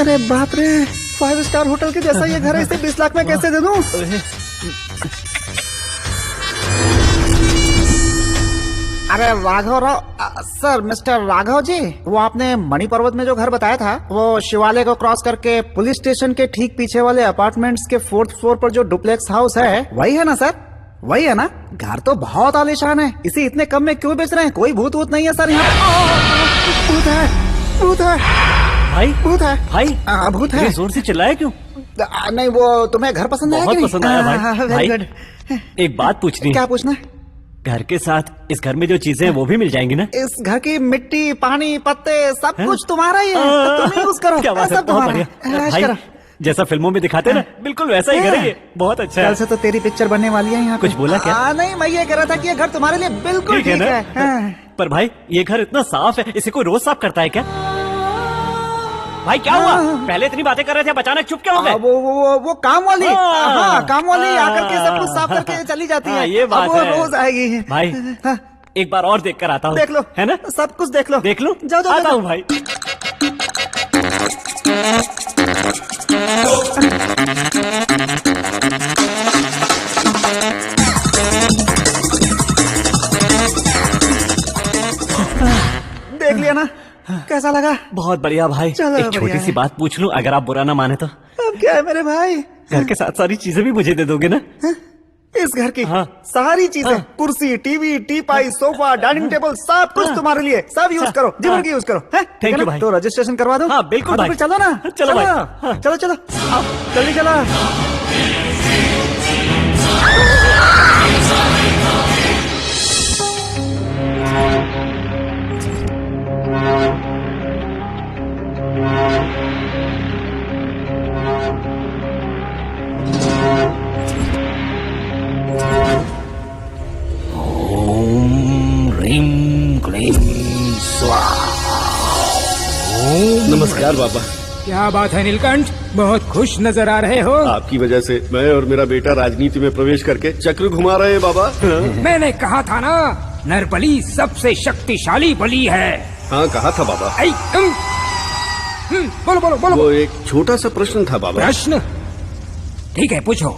अरे बाप रे, 5 स्टार होटल के जैसा ये घर है, इसे 20 लाख में कैसे दे दूं? अरे राघव राव सर, मिस्टर राघव जी, वो आपने मणि पर्वत में जो घर बताया था, वो शिवालय को क्रॉस करके पुलिस स्टेशन के ठीक पीछे वाले अपार्टमेंट्स के 4th फ्लोर पर जो डुप्लेक्स हाउस है, वही है ना सर? वही है ना? घर तो बहुत आलीशान है, इसे इतने कम में क्यों बेच रहे हैं? कोई भूत वूत नहीं है सर यहाँ? भूत है, भूत है भाई, भूत है भाई। भूत है। जोर से चिल्लाए क्यों? नहीं, वो तुम्हें घर पसंद आया? बहुत पसंद आया भाई। Very good. एक बात पूछनी है। क्या पूछना है? घर के साथ इस घर में जो चीजें हैं वो भी मिल जाएंगी ना? इस घर की मिट्टी, पानी, पत्ते सब कुछ तुम्हारा ही है, तो तुम यूज करो। क्या बात है, सब बहुत तुम्हारा बढ़िया। है। ऐश भाई, करो। जैसा फिल्मों में दिखाते हैं ना, बिल्कुल वैसा ही घर है ये। बहुत अच्छा कल है। से तो तेरी पिक्चर बनने वाली है यहाँ पे। कुछ बोला क्या? नहीं, मैं ये कह रहा था कि ये घर तुम्हारे लिए बिल्कुल ठीक है ठीक ना? है। हाँ। पर भाई ये घर इतना साफ है, इसे कोई रोज साफ करता है क्या? भाई क्या हुआ? पहले इतनी बातें कर रहे थे, अब अचानक चुप क्या हो गए? वो काम वाली, हाँ। काम वाली आकर के सब कुछ साफ करके चली जाती है। ये बात अब वो है। रोज आएगी। भाई एक बार और देख कर आता हूँ। देख लो, है ना? सब कुछ देख लो। देख लो, जाओ जाओ, आता जाओ। हूँ भाई। देख लिया ना, कैसा लगा? बहुत बढ़िया भाई। चलो, एक बढ़िया छोटी सी है। बात पूछ लूं, अगर आप बुरा ना माने तो? अब क्या है मेरे भाई, घर के साथ सारी चीजें भी मुझे दे दोगे ना? इस घर की सारी चीजें, कुर्सी, टीवी, टीपाई, सोफा, डाइनिंग टेबल, सब कुछ तुम्हारे लिए, सब यूज करो, जीवन की यूज करो। Thank you भाई। तो रजिस्ट्रेशन करवा दो। हाँ, बिल्कुल तो भाई। फिर चलो ना, चलो भाई। चलो चलो, आओ, जल्दी चलो। नमस्कार बाबा। क्या बात है नीलकंठ, बहुत खुश नजर आ रहे हो। आपकी वजह से मैं और मेरा बेटा राजनीति में प्रवेश करके चक्र घुमा रहे हैं बाबा। मैंने कहा था ना, नरबली सबसे शक्तिशाली बलि है। हाँ कहा था बाबा। बोलो बोलो बोलो। वो एक छोटा सा प्रश्न था बाबा। प्रश्न? ठीक है, पूछो।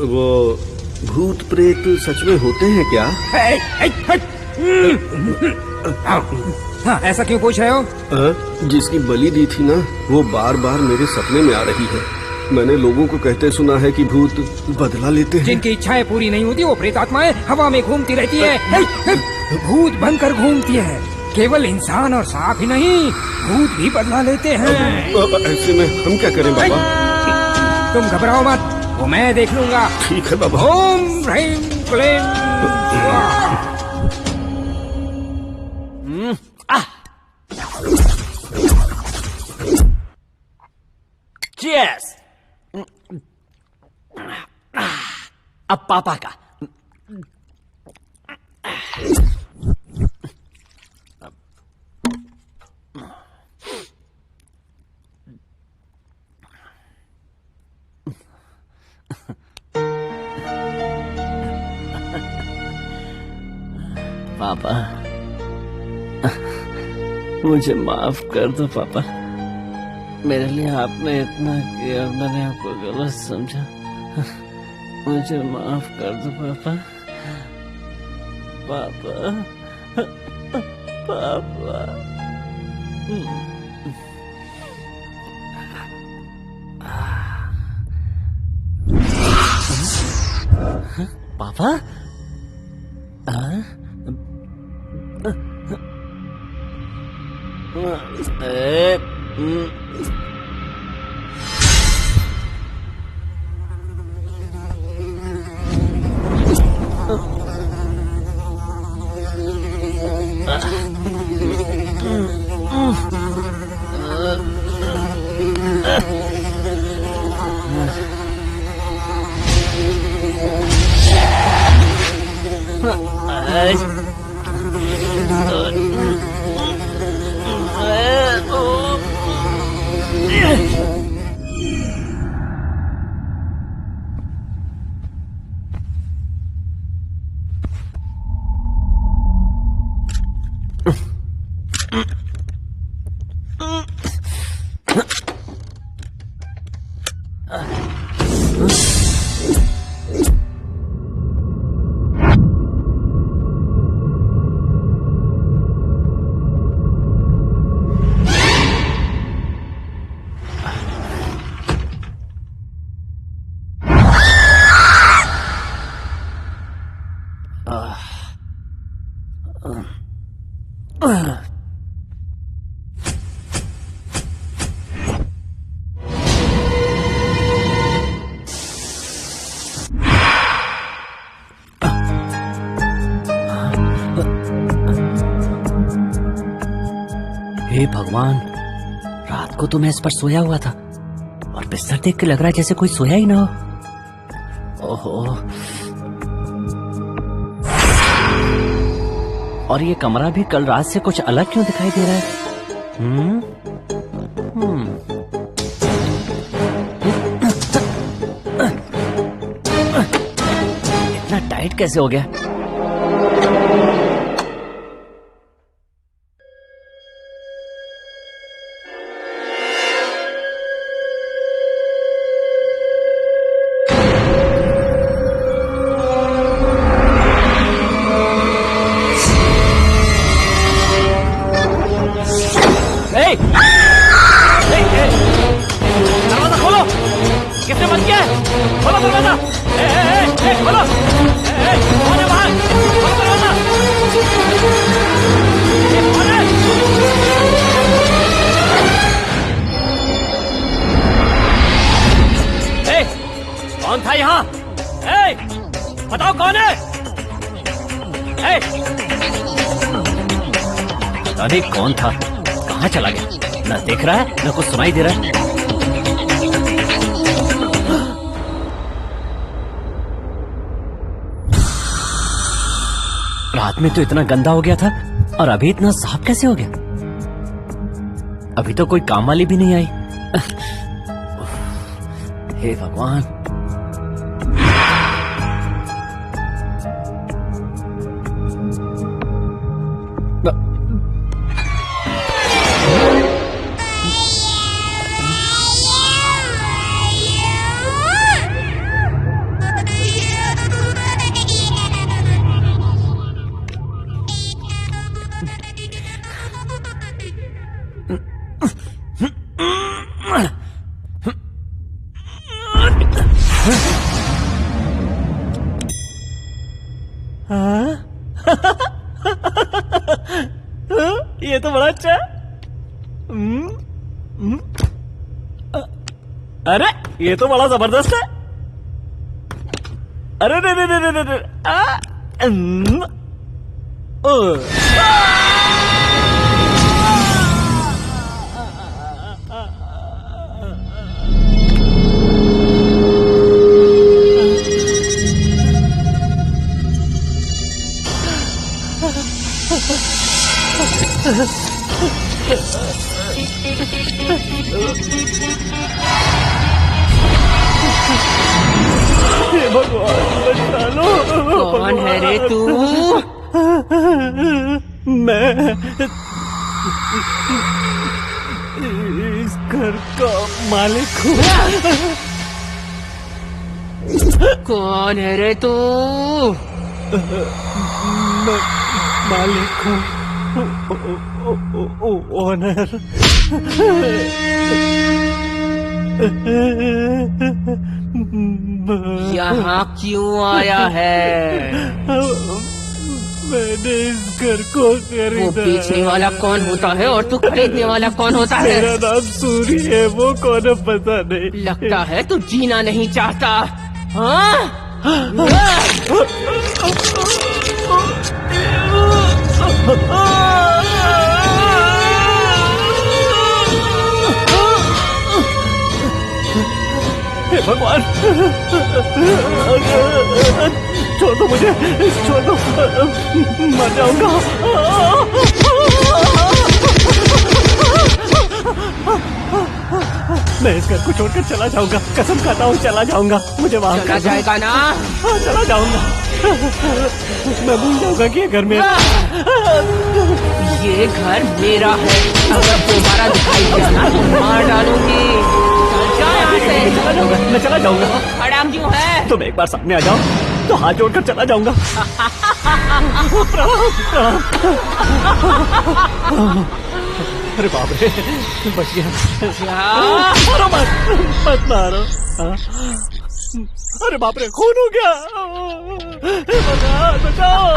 वो भूत प्रेत सच में होते हैं क्या? हाँ, ऐसा क्यों पूछ रहे हो? जिसकी बलि दी थी ना, वो बार बार मेरे सपने में आ रही है। मैंने लोगों को कहते सुना है कि भूत बदला लेते हैं। जिनकी इच्छाएं पूरी नहीं होती वो प्रेतात्माएं हवा में घूमती रहती है। भूत बनकर घूमती है। केवल इंसान और सांप ही नहीं, भूत भी बदला लेते हैं। ऐसे में हम क्या करें बाबा? तुम घबराओ मत, वो मैं देख लूंगा। ठीक है बाबा। ओम ह्रीं क्लीं स्वाहा। Cheers! अब पापा का। पापा, मुझे माफ कर दो पापा। मेरे लिए आपने इतना किया, मैंने आपको गलत समझा। मुझे माफ कर दो पापा। पापा, पापा। पापा? हे भगवान, रात को तो मैं इस पर सोया हुआ था और बिस्तर देख के लग रहा है जैसे कोई सोया ही ना हो। ओहो, और ये कमरा भी कल रात से कुछ अलग क्यों दिखाई दे रहा है? इतना टाइट कैसे हो गया? दरवाजा खोलो, किसने बंद किया है? खोलो दरवाजा, खोलो, कौन है बाहर? खोलो दरवाजा, कौन है? कौन था यहाँ? बताओ कौन है? पता नहीं कौन था, कहाँ चला गया? ना देख रहा है, ना कुछ सुनाई दे रहा है। रात में तो इतना गंदा हो गया था और अभी इतना साफ कैसे हो गया? अभी तो कोई काम वाली भी नहीं आई। हे भगवान। ये तो बड़ा अच्छा है। अरे ये तो बड़ा जबरदस्त है। अरे रे रे रे रे रे कौन है रे तू? मैं इस घर का मालिक हूँ। कौन है रे तू? मैं मालिक हूँ, ओनर। यहाँ क्यों आया है? मैंने इस घर को खरीदा। वो बेचने वाला कौन होता है और तू खरीदने वाला कौन होता है? मेरा नाम सूरी है, वो कौन है पता नहीं। लगता है तू जीना नहीं चाहता। हाँ? हे भगवान, छोड़ दो मुझे, छोड़ दो, मर जाऊंगा। मैं इस घर को छोड़कर चला जाऊंगा, कसम खाता हूँ चला जाऊंगा। मुझे वहाँ चला जाएगा ना? हाँ, चला जाऊंगा। मैं भूल जाऊंगा कि ये घर मेरा। ये घर मेरा है। अगर दोबारा दिखाई दिया ना तो मार डालूंगी। चल यहाँ से। मैं चला जाऊंगा। खड़ा क्यों है? तुम एक बार सामने आ जाओ तो हाथ जोड़कर चला जाऊंगा। अरे बाप रे, बच गया। मारो मत मारो। अरे बाप रे, खून हो गया। बचाओ।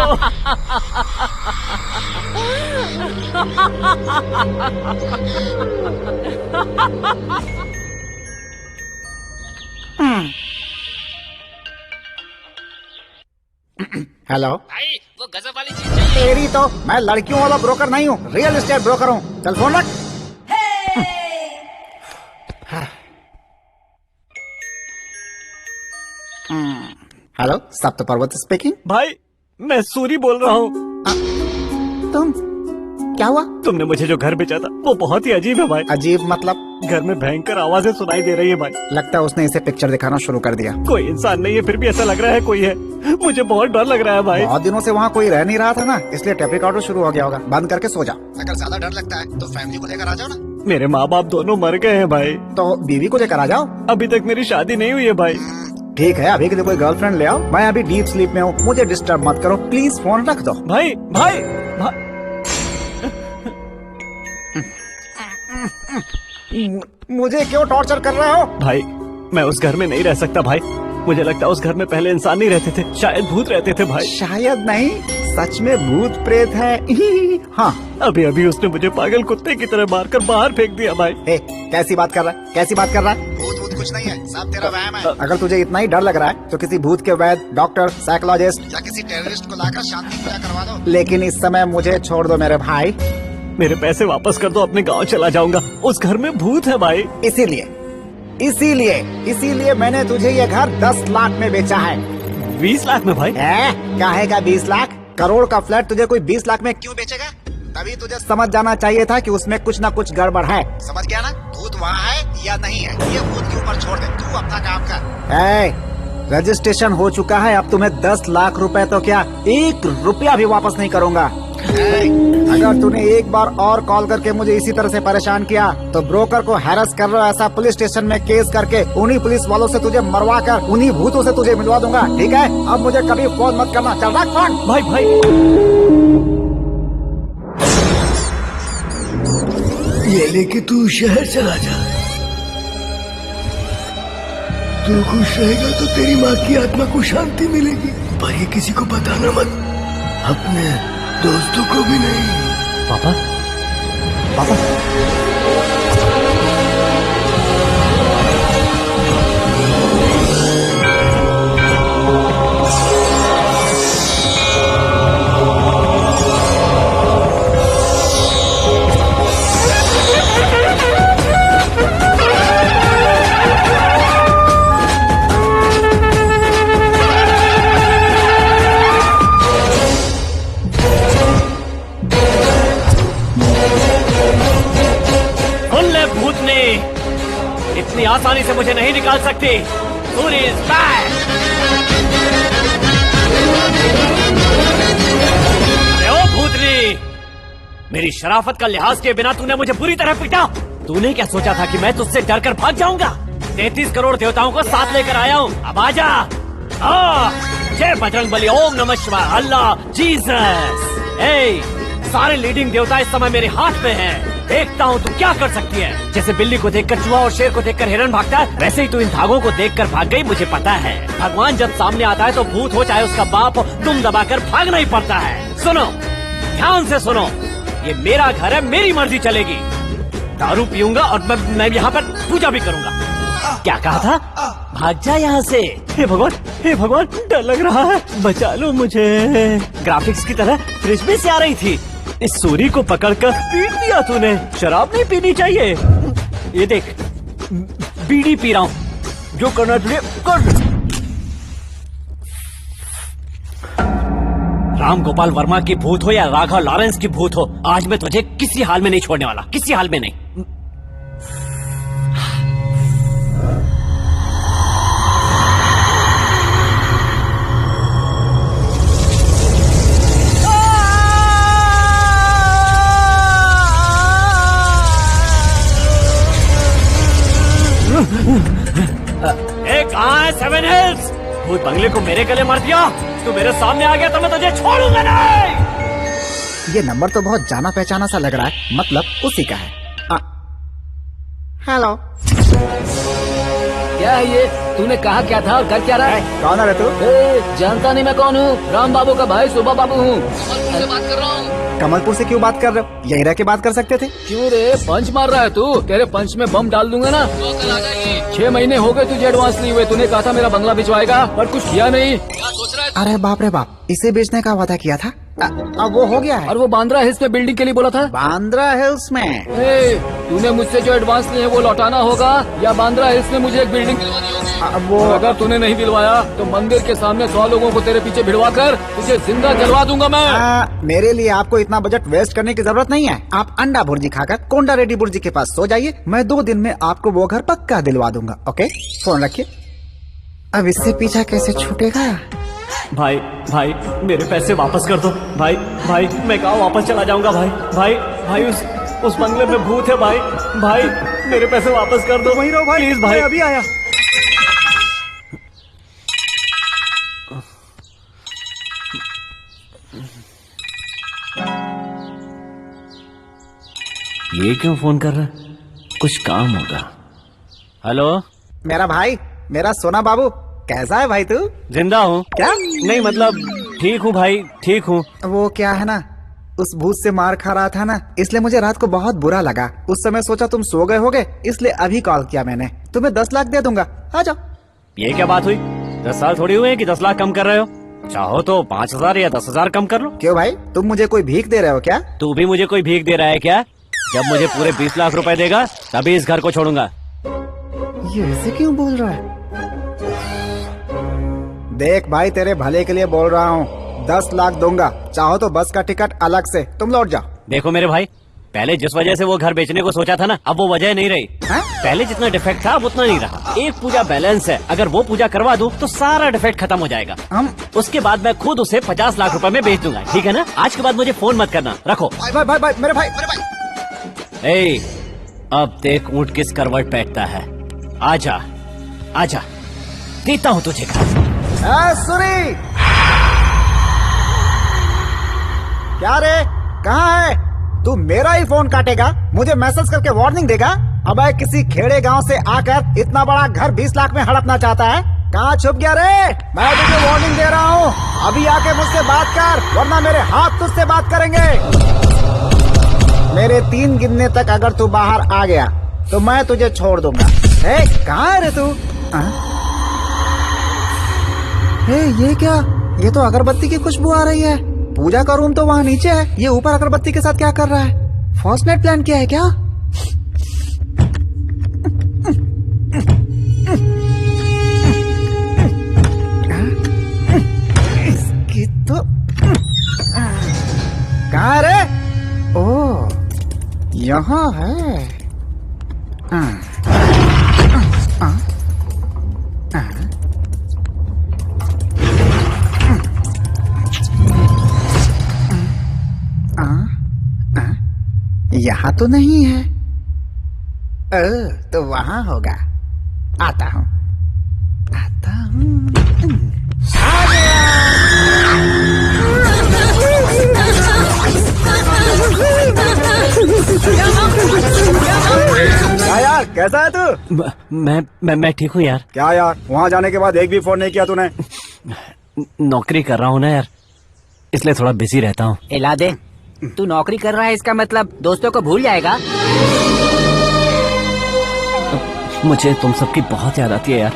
हेलो भाई, वो गजब वाली चीज चाहिए। तेरी तो मैं लड़कियों वाला ब्रोकर नहीं हूँ, रियल एस्टेट ब्रोकर हूँ। चल फोन रख। हेलो, सप्त पर्वत स्पीकिंग। भाई मैं सूरी बोल रहा हूँ। तुम क्या हुआ? तुमने मुझे जो घर बेचा था वो बहुत ही अजीब है भाई। अजीब मतलब? घर में भयंकर आवाजें सुनाई दे रही है भाई। लगता है उसने इसे पिक्चर दिखाना शुरू कर दिया। कोई इंसान नहीं है फिर भी ऐसा लग रहा है कोई है। मुझे बहुत डर लग रहा है भाई। बहुत दिनों से वहाँ कोई रह नहीं रहा था ना, इसलिए टेप रिकॉर्डर शुरू हो गया होगा। बंद करके सो जा। अगर ज्यादा डर लगता है तो फैमिली को लेकर आ जाओ ना। मेरे माँ बाप दोनों मर गए हैं भाई। तो बीवी को लेकर आ जाओ। अभी तक मेरी शादी नहीं हुई है भाई। ठीक है, अभी के लिए कोई गर्लफ्रेंड ले आओ। मैं अभी डीप स्लीप में हूँ, मुझे डिस्टर्ब मत करो प्लीज। फोन रख दो। भाई भाई, भाई। मुझे क्यों टॉर्चर कर रहे हो? भाई मैं उस घर में नहीं रह सकता भाई। मुझे लगता है उस घर में पहले इंसान नहीं रहते थे, शायद भूत रहते थे भाई। शायद नहीं, सच में भूत प्रेत है। हाँ, अभी अभी उसने मुझे पागल कुत्ते की तरह मारकर बाहर फेंक दिया भाई। कैसी बात कर रहा है? कैसी बात कर रहा है? भूत भूत कुछ नहीं है, सब तेरा वहम है। अगर तुझे इतना ही डर लग रहा है तो किसी भूत के वैद्य, डॉक्टर, साइकोलॉजिस्ट या किसी टेररिस्ट को लाकर शांति पूजा करवा दो। लेकिन इस समय मुझे छोड़ दो मेरे भाई। मेरे पैसे वापस कर दो, अपने गांव चला जाऊंगा। उस घर में भूत है भाई। इसीलिए मैंने तुझे ये घर 10 लाख में बेचा है। 20 लाख में भाई? काहे का 20 लाख? करोड़ का फ्लैट तुझे कोई 20 लाख में क्यों बेचेगा? तभी तुझे समझ जाना चाहिए था कि उसमें कुछ न कुछ गड़बड़ है। समझ गया ना? भूत वहाँ है या नहीं है, ये भूत के ऊपर छोड़ दे, तू अपना काम कर। रजिस्ट्रेशन हो चुका है, अब तुम्हें 10 लाख रुपए तो क्या 1 रुपया भी वापस नहीं करूँगा। अगर तूने एक बार और कॉल करके मुझे इसी तरह से परेशान किया तो ब्रोकर को हैरेस कर रहा ऐसा पुलिस स्टेशन में केस करके उन्हीं पुलिस वालों से तुझे मरवा कर उन्हीं भूतों से तुझे मिलवा दूंगा। ठीक है? अब मुझे कभी फोन मत करना। चल रख फोन। भाई भाई ये लेके तू शहर चला जा। तू खुश रहेगा तो तेरी माँ की आत्मा को शांति मिलेगी, पर ये किसी को बताना मत, अपने दोस्तों को भी नहीं। पापा, पापा। इतनी आसानी से मुझे नहीं निकाल सकती। Suri is back. ओ भूतनी, मेरी शराफत का लिहाज के बिना तूने मुझे बुरी तरह पीटा। तूने क्या सोचा था कि मैं तुझसे डरकर भाग जाऊंगा? 33 करोड़ देवताओं को साथ लेकर आया हूँ, अब आजा। जय बजरंगबली, ओम नमः शिवाय, अल्लाह, जीसस। सारे लीडिंग देवता इस समय मेरे हाथ में हैं। देखता हूँ तू क्या कर सकती है। जैसे बिल्ली को देखकर चूहा और शेर को देखकर हिरन भागता है, वैसे ही तू इन धागों को देखकर भाग गई। मुझे पता है, भगवान जब सामने आता है तो भूत हो चाहे उसका बाप हो, दुम दबाकर भागना ही पड़ता है। सुनो, ध्यान से सुनो, ये मेरा घर है, मेरी मर्जी चलेगी। दारू पीऊंगा और मैं यहाँ पर पूजा भी करूंगा। क्या कहा था? भाग जा यहाँ से। हे भगवान, हे भगवान, डर लग रहा है, बचा लो मुझे। ग्राफिक्स की तरह फ्रिज में से आ रही थी। इस सूरी को पकड़कर पीट दिया तूने। शराब नहीं पीनी चाहिए। ये देख, बीड़ी पी रहा हूँ, जो करना तुझे कर। राम गोपाल वर्मा की भूत हो या राघव लॉरेंस की भूत हो, आज मैं तुझे किसी हाल में नहीं छोड़ने वाला, किसी हाल में नहीं। कहाँ है सेवन हिल्स? भूत बंगले को मेरे गले मार दिया। तू मेरे सामने आ गया तो मैं तुझे छोड़ूंगा नहीं। ये नंबर तो बहुत जाना पहचाना सा लग रहा है, मतलब उसी का है। हेलो, क्या है ये? तूने कहा क्या था और कर क्या रहा है? कौन है तू? जानता नहीं मैं कौन हूँ? राम बाबू का भाई सुबह बाबू हूँ। कमलपुर से बात कर रहा हूँ। कमलपुर से क्यों बात कर रहे हो? यहीं रह के बात कर सकते थे। क्यों रे, पंच मार रहा है तू? तेरे पंच में बम डाल दूंगा ना। तो कल आ जाएगी। 6 महीने हो गए तुझे एडवांस लिए हुए। तूने कहा था मेरा बंगला भिजवाएगा, पर कुछ किया नहीं। क्या सोच रहा है? अरे बाप रे बाप, इसे बेचने का वादा किया था। अब वो हो गया है। और वो बांद्रा हिल्स में बिल्डिंग के लिए बोला था। बांद्रा हिल्स में तूने मुझसे जो एडवांस लिए है वो लौटाना होगा, या बांद्रा हिल्स में मुझे एक बिल्डिंग दिलवानी होगी। वो अगर तूने नहीं दिलवाया तो मंदिर के सामने 100 लोगों को तेरे पीछे भिड़वा कर तुझे जिंदा जलवा दूंगा मैं। मेरे लिए आपको इतना बजट वेस्ट करने की जरूरत नहीं है। आप अंडा भुर्जी खाकर कोंडा रेड्डी भुर्जी के पास सो जाइए। मैं 2 दिन में आपको वो घर पक्का दिलवा दूंगा। ओके, फोन रखिए। अब इससे पीछा कैसे छूटेगा? भाई भाई मेरे पैसे वापस कर दो। भाई भाई मैं गाँव वापस चला जाऊंगा। भाई भाई भाई उस बंगले में भूत है। भाई भाई मेरे पैसे वापस कर दो। वहीं रहो भाई, प्लीज भाई। अभी आया। ये क्यों फोन कर रहा है? कुछ काम होगा। हेलो, मेरा भाई, मेरा सोना बाबू, कैसा है भाई तू? जिंदा हूँ। क्या? नहीं मतलब ठीक हूँ भाई, ठीक हूँ। वो क्या है ना, उस भूत से मार खा रहा था ना, इसलिए मुझे रात को बहुत बुरा लगा। उस समय सोचा तुम सो गए होगे, इसलिए अभी कॉल किया मैंने। तुम्हें 10 लाख दे दूंगा, आ जाओ। ये क्या बात हुई? 10 साल थोड़ी हुए कि 10 लाख कम कर रहे हो। चाहो तो 5,000 या 10,000 कम कर लो। क्यों भाई, तुम मुझे कोई भीख दे रहे हो क्या? तू भी मुझे कोई भीख दे रहा है क्या? जब मुझे पूरे 20 लाख रुपए देगा तभी इस घर को छोड़ूंगा। ये ऐसे क्यों बोल रहा है? देख भाई, तेरे भले के लिए बोल रहा हूँ। 10 लाख दूंगा, चाहो तो बस का टिकट अलग से, तुम लौट जाओ। देखो मेरे भाई, पहले जिस वजह से वो घर बेचने को सोचा था ना, अब वो वजह नहीं रही। पहले जितना डिफेक्ट था अब उतना नहीं रहा। एक पूजा बैलेंस है, अगर वो पूजा करवा दूं तो सारा डिफेक्ट खत्म हो जाएगा। उसके बाद मैं खुद उसे 50 लाख रुपए में बेच दूंगा, ठीक है ना? आज के बाद मुझे फोन मत करना, रखो। भाई भाई भाई, मेरे भाई, मेरे भाई। ए, अब देख ऊँट किस करवट बैठता है। आजा आजा, देता हूँ तुझे घर। सुनी, क्या रे, कहाँ है तू? मेरा ही फोन काटेगा, मुझे मैसेज करके वार्निंग देगा? अब किसी खेड़े गांव से आकर इतना बड़ा घर 20 लाख में हड़पना चाहता है? कहाँ छुप गया रे? मैं तुझे वार्निंग दे रहा हूँ, अभी आके मुझसे बात कर, वरना मेरे हाथ तुझसे बात करेंगे। मेरे 3 गिनने तक अगर तू बाहर आ गया तो मैं तुझे छोड़ दूंगा। कहाँ है रे तू? ये क्या? ये तो अगरबत्ती की खुशबू आ रही है। पूजा का रूम तो वहाँ नीचे है, ये ऊपर अगरबत्ती के साथ क्या कर रहा है? फर्स्ट नाइट प्लान किया है क्या? इसकी तो कहाँ रे? ओ, यहाँ है। यहाँ तो नहीं है। तो वहाँ होगा। आता हूँ, आता हूँ। आ गया। क्या यार, कैसा है तू? मैं ठीक हूँ यार। क्या यार, वहाँ जाने के बाद एक भी फोन नहीं किया तूने? नौकरी कर रहा हूँ ना यार, इसलिए थोड़ा बिजी रहता हूँ। इला दे, तू नौकरी कर रहा है इसका मतलब दोस्तों को भूल जाएगा? मुझे तुम सबकी बहुत याद आती है यार,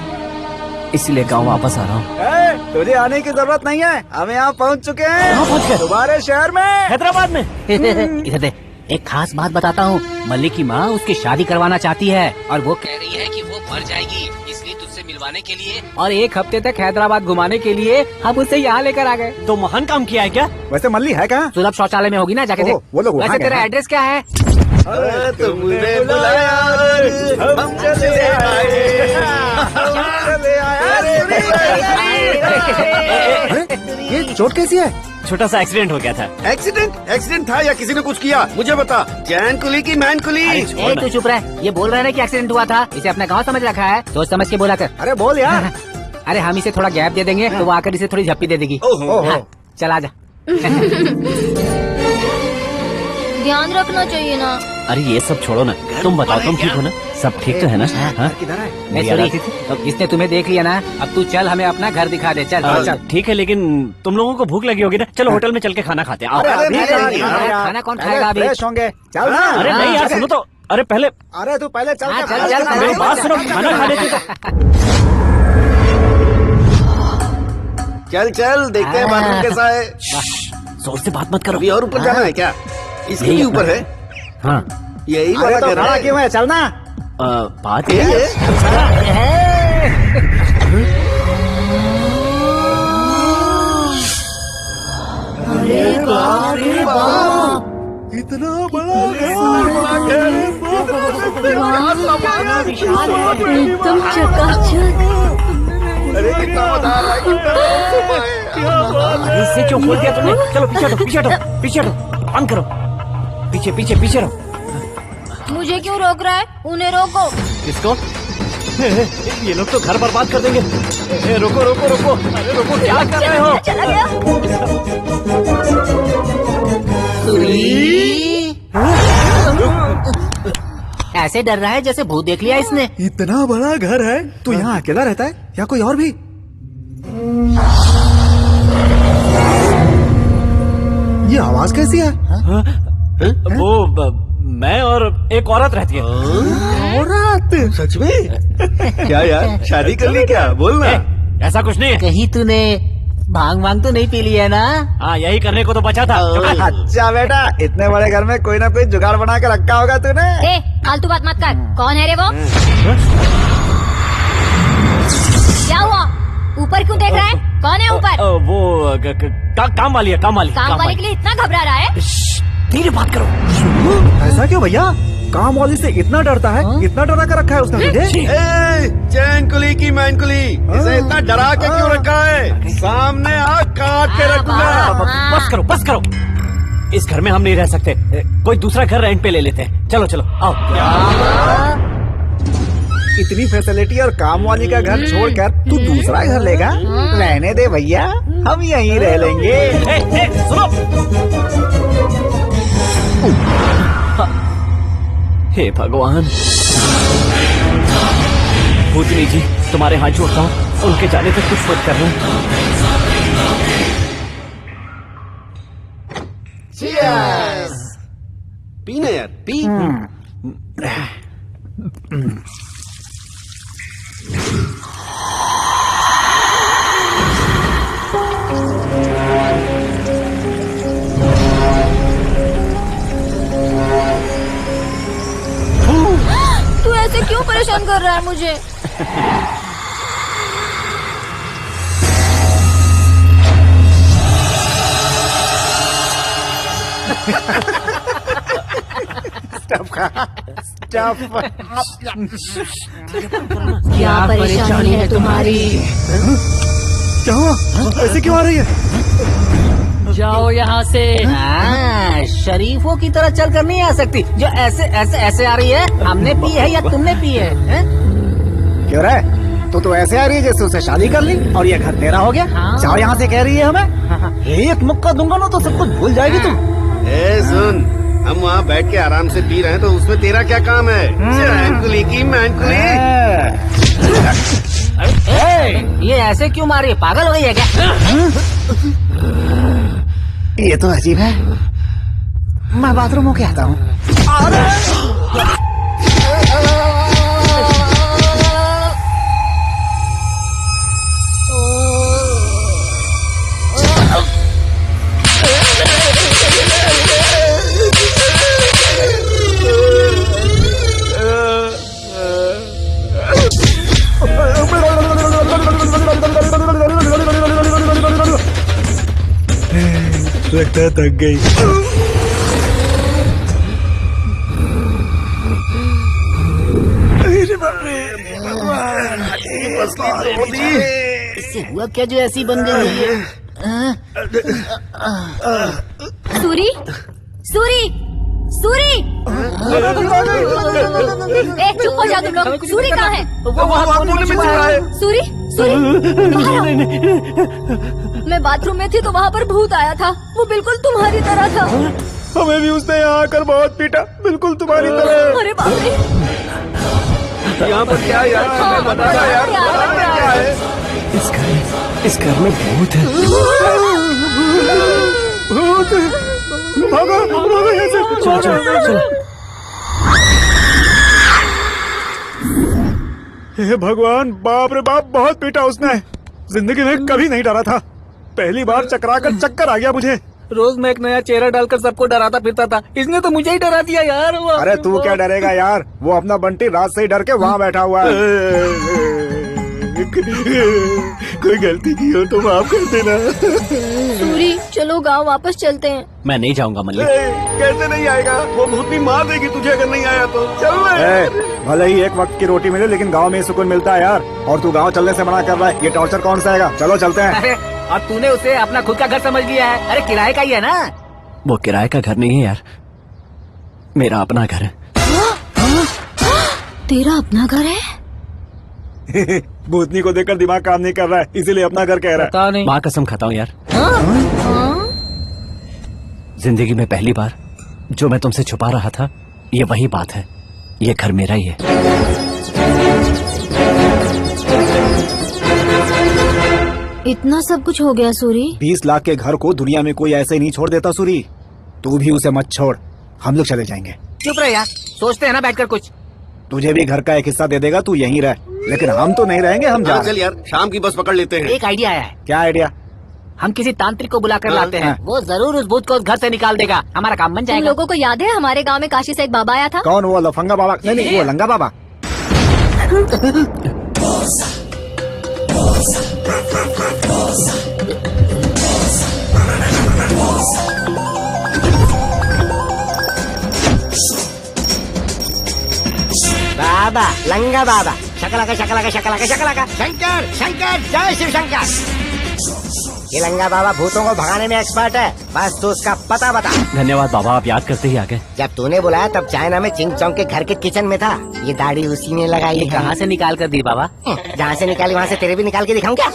इसीलिए गांव वापस आ रहा हूँ। तुझे आने की जरूरत नहीं है, हम यहाँ पहुँच चुके हैं। कहाँ पहुँच गए? तुम्हारे शहर में, हैदराबाद में। इधर दे, एक खास बात बताता हूँ। मल्लिक की माँ उसकी शादी करवाना चाहती है और वो कह रही है कि वो मर जाएगी, इसलिए तुझसे मिलवाने के लिए और 1 हफ्ते तक हैदराबाद घुमाने के लिए हम उसे यहाँ लेकर आ गए। तो महान काम किया है क्या? वैसे मल्ली है कहाँ? सुलभ शौचालय में होगी ना, जाके देख। वो लोग वैसे तेरा एड्रेस क्या है? तुमने बुलाया, हम चले आए, हम चले आए। ये चोट कैसी है? छोटा सा एक्सीडेंट हो गया था। एक्सीडेंट था या किसी ने कुछ किया? मुझे बता, चैन कुली की मैन कुली? ए, तू चुप रह, ये बोल रहा है ना कि एक्सीडेंट हुआ था। इसे अपना गाँव समझ रखा है, सोच समझ के बोला कर। अरे बोल यार। अरे हम इसे थोड़ा गैप दे देंगे तो वो आकर इसे थोड़ी झप्पी दे देगी। चल आजा। ध्यान रखना चाहिए ना। अरे ये सब छोड़ो ना, तुम बताओ, तुम ठीक हो ना? सब ठीक तो है ना? इसने तुम्हें देख लिया ना, अब तू चल, हमें अपना घर दिखा दे। चल। ठीक है, लेकिन तुम लोगों को भूख लगी होगी ना, चलो होटल में चल के खाना खाते हैं। खाना कौन खाएगा अभी? होंगे, चल। अरे नहीं यार, सुनो तो। अरे पहले, अरे तू पहले चल। मेरी बात सुनो, खाना खा लेते। चल देखते हैं बाथरूम कैसा है। जोर से बात मत करो। अभी और ऊपर जाना है क्या? इसके भी ऊपर है? हाँ, यही अरे वाला तो कह रहा खड़ा है। क्यों है? चलना। बात ये है। इतना बड़ा घर, एकदम चकाचक। अरे कितना मजा आ रहा है। इससे क्यों खोल दिया तुमने? चलो पीछे हटो, पीछे हटो, पीछे हटो, बंद करो। पीछे पीछे पीछे रहो। मुझे क्यों रोक रहा है? उन्हें रोको। किसको? ये लोग तो घर बर्बाद कर देंगे। रुको रुको रुको, अरे रुको, क्या कर रहे हो? चला गया। ऐसे डर रहा है जैसे भूत देख लिया इसने। इतना बड़ा घर है तो यहाँ अकेला रहता है या कोई और भी? ये आवाज कैसी है? मैं और एक औरत रहती है। औरत? सच में? क्या यार, शादी कर ली क्या? बोलना। ऐसा कुछ नहीं है। कहीं तूने भांग वांग तो नहीं पी ली है ना? हाँ, यही करने को तो बचा था। अच्छा बेटा, इतने बड़े घर में कोई ना कोई जुगाड़ बना के रखा होगा तूने। ए, फालतू बात मत कर। कौन है रे वो? क्या हुआ? ऊपर क्यों देख रहा है? कौन है ऊपर? वो काम वाली है, काम वाली। काम वाले के लिए इतना घबरा रहा है? धीरे बात करो। ऐसा क्यों भैया? काम वाली से इतना डरता है? इतना डरा कर रखा है उसने तुझे? चैन कुली की मैन कुली, इसे इतना डरा के क्यों रखा है? सामने आ, काट के रखूंगा। बस करो, बस करो। इस घर में हम नहीं रह सकते। कोई दूसरा घर रेंट पे ले लेते हैं। चलो चलो आओ। इतनी फैसिलिटी और काम वाली का घर छोड़कर तू दूसरा घर लेगा? रहने दे भैया, हम यहीं रह लेंगे। सुनो, हे भगवान, भूतनी जी, तुम्हारे हाथ जोड़ता हूँ, उनके जाने तक कुछ मत करना। पीना यार, पी। तू ऐसे क्यों परेशान कर रहा है मुझे? क्या परेशानी है तुम्हारी? क्या हुआ? ऐसे क्यों आ रही है? जाओ यहाँ से। शरीफों की तरह चल कर नहीं आ सकती। जो ऐसे ऐसे ऐसे आ रही है। हमने पी है या तुमने पी है? क्यों रे? तो ऐसे आ रही है जैसे उसे शादी कर ली और ये घर तेरा हो गया। जाओ यहाँ से कह रही है हमें। एक मुक्का दूंगा ना तो सब कुछ भूल जाएगी तुम। सुन, हम वहाँ बैठ के आराम से पी रहे हैं तो उसमें तेरा क्या काम है? चैन कुली की मैन कुली। ये ऐसे क्यों मार रही है? पागल हो गई है क्या? ये तो अजीब है। मैं बाथरूम होके आता हूँ। लगता है थक गई। इससे हुआ क्या जो ऐसी बन गई है? सूरी, सूरी, सूरी! चुप हो जाओ तुम लोग। सूरी कहाँ है? सूरी, सूरी, बाहर आओ। मैं बाथरूम में थी तो वहाँ पर भूत आया था। वो बिल्कुल तुम्हारी तरह था। हमें भी उसने यहाँ आकर बहुत पीटा, बिल्कुल तुम्हारी तरह। अरे बाप रे! यहाँ पर क्या यार? बताना यार, बताना क्या है? इस घर में भूत है। भूत! भागो, भागो यहाँ से। चलो चलो चलो। हे भगवान, बाप रे बाप, बहुत पीटा उसने। जिंदगी में कभी नहीं डरा था। पहली बार चकरा कर चक्कर आ गया मुझे। रोज मैं एक नया चेहरा डालकर सबको डराता फिरता था, इसने तो मुझे ही डरा दिया यार। अरे तू क्या डरेगा यार, वो अपना बंटी रात से ही डर के वहाँ बैठा हुआ है। कोई गलती की हो तो माफ कर देना। सूरी चलो गांव वापस चलते हैं। मैं नहीं जाऊंगा मल्लिक। कैसे नहीं आएगा, वो भूतनी मार देगी तुझे अगर नहीं आया तो। चल भले ही एक वक्त की रोटी मिले लेकिन गांव में ही सुकून मिलता है यार। और तू गांव चलने से मना कर रहा है, ये टॉर्चर कौन सा आएगा। चलो चलते हैं। अरे और तूने उसे अपना खुद का घर समझ लिया है। अरे किराए का ही है ना। वो किराए का घर नहीं है यार, मेरा अपना घर है। तेरा अपना घर है? भूतनी को देखकर दिमाग काम नहीं कर रहा है, इसीलिए अपना घर कह रहा है। पता नहीं। माँ कसम खाता हूँ यार, जिंदगी में पहली बार जो मैं तुमसे छुपा रहा था ये वही बात है। ये घर मेरा ही है। इतना सब कुछ हो गया सूरी? 20 लाख के घर को दुनिया में कोई ऐसे नहीं छोड़ देता सूरी। तू भी उसे मत छोड़, हम लोग चले जाएंगे। चुप रहे यार, सोचते हैं ना बैठकर कुछ। तुझे भी घर का एक हिस्सा दे देगा, तू यहीं रह। लेकिन हम तो नहीं रहेंगे, हम जा। चल यार, शाम की बस पकड़ लेते हैं। एक आइडिया आया है। क्या आइडिया? हम किसी तांत्रिक को बुलाकर लाते हैं, हाँ। वो जरूर उस भूत को घर से निकाल देगा, हमारा काम बन तुम जाएगा। लोगों को याद है हमारे गांव में काशी से एक बाबा आया था? कौन? वो लफंगा बाबा? नहीं, वो लंगा बाबा। बाबा, लंगा बाबा, शकलाका शकलाका शकलाका शकलाका। शंकर शंकर, जय शिव शंकर। ये लंगा बाबा भूतों को भगाने में एक्सपर्ट है, बस तू उसका पता बता। धन्यवाद बाबा, आप याद करते ही आ गए। जब तूने बुलाया तब चाइना में चिंग चौंग के घर के किचन में था। ये दाढ़ी उसी ने लगाई ये है। कहाँ से निकाल कर दी बाबा? जहाँ से निकाली वहाँ से तेरे भी निकाल के दिखाऊं क्या?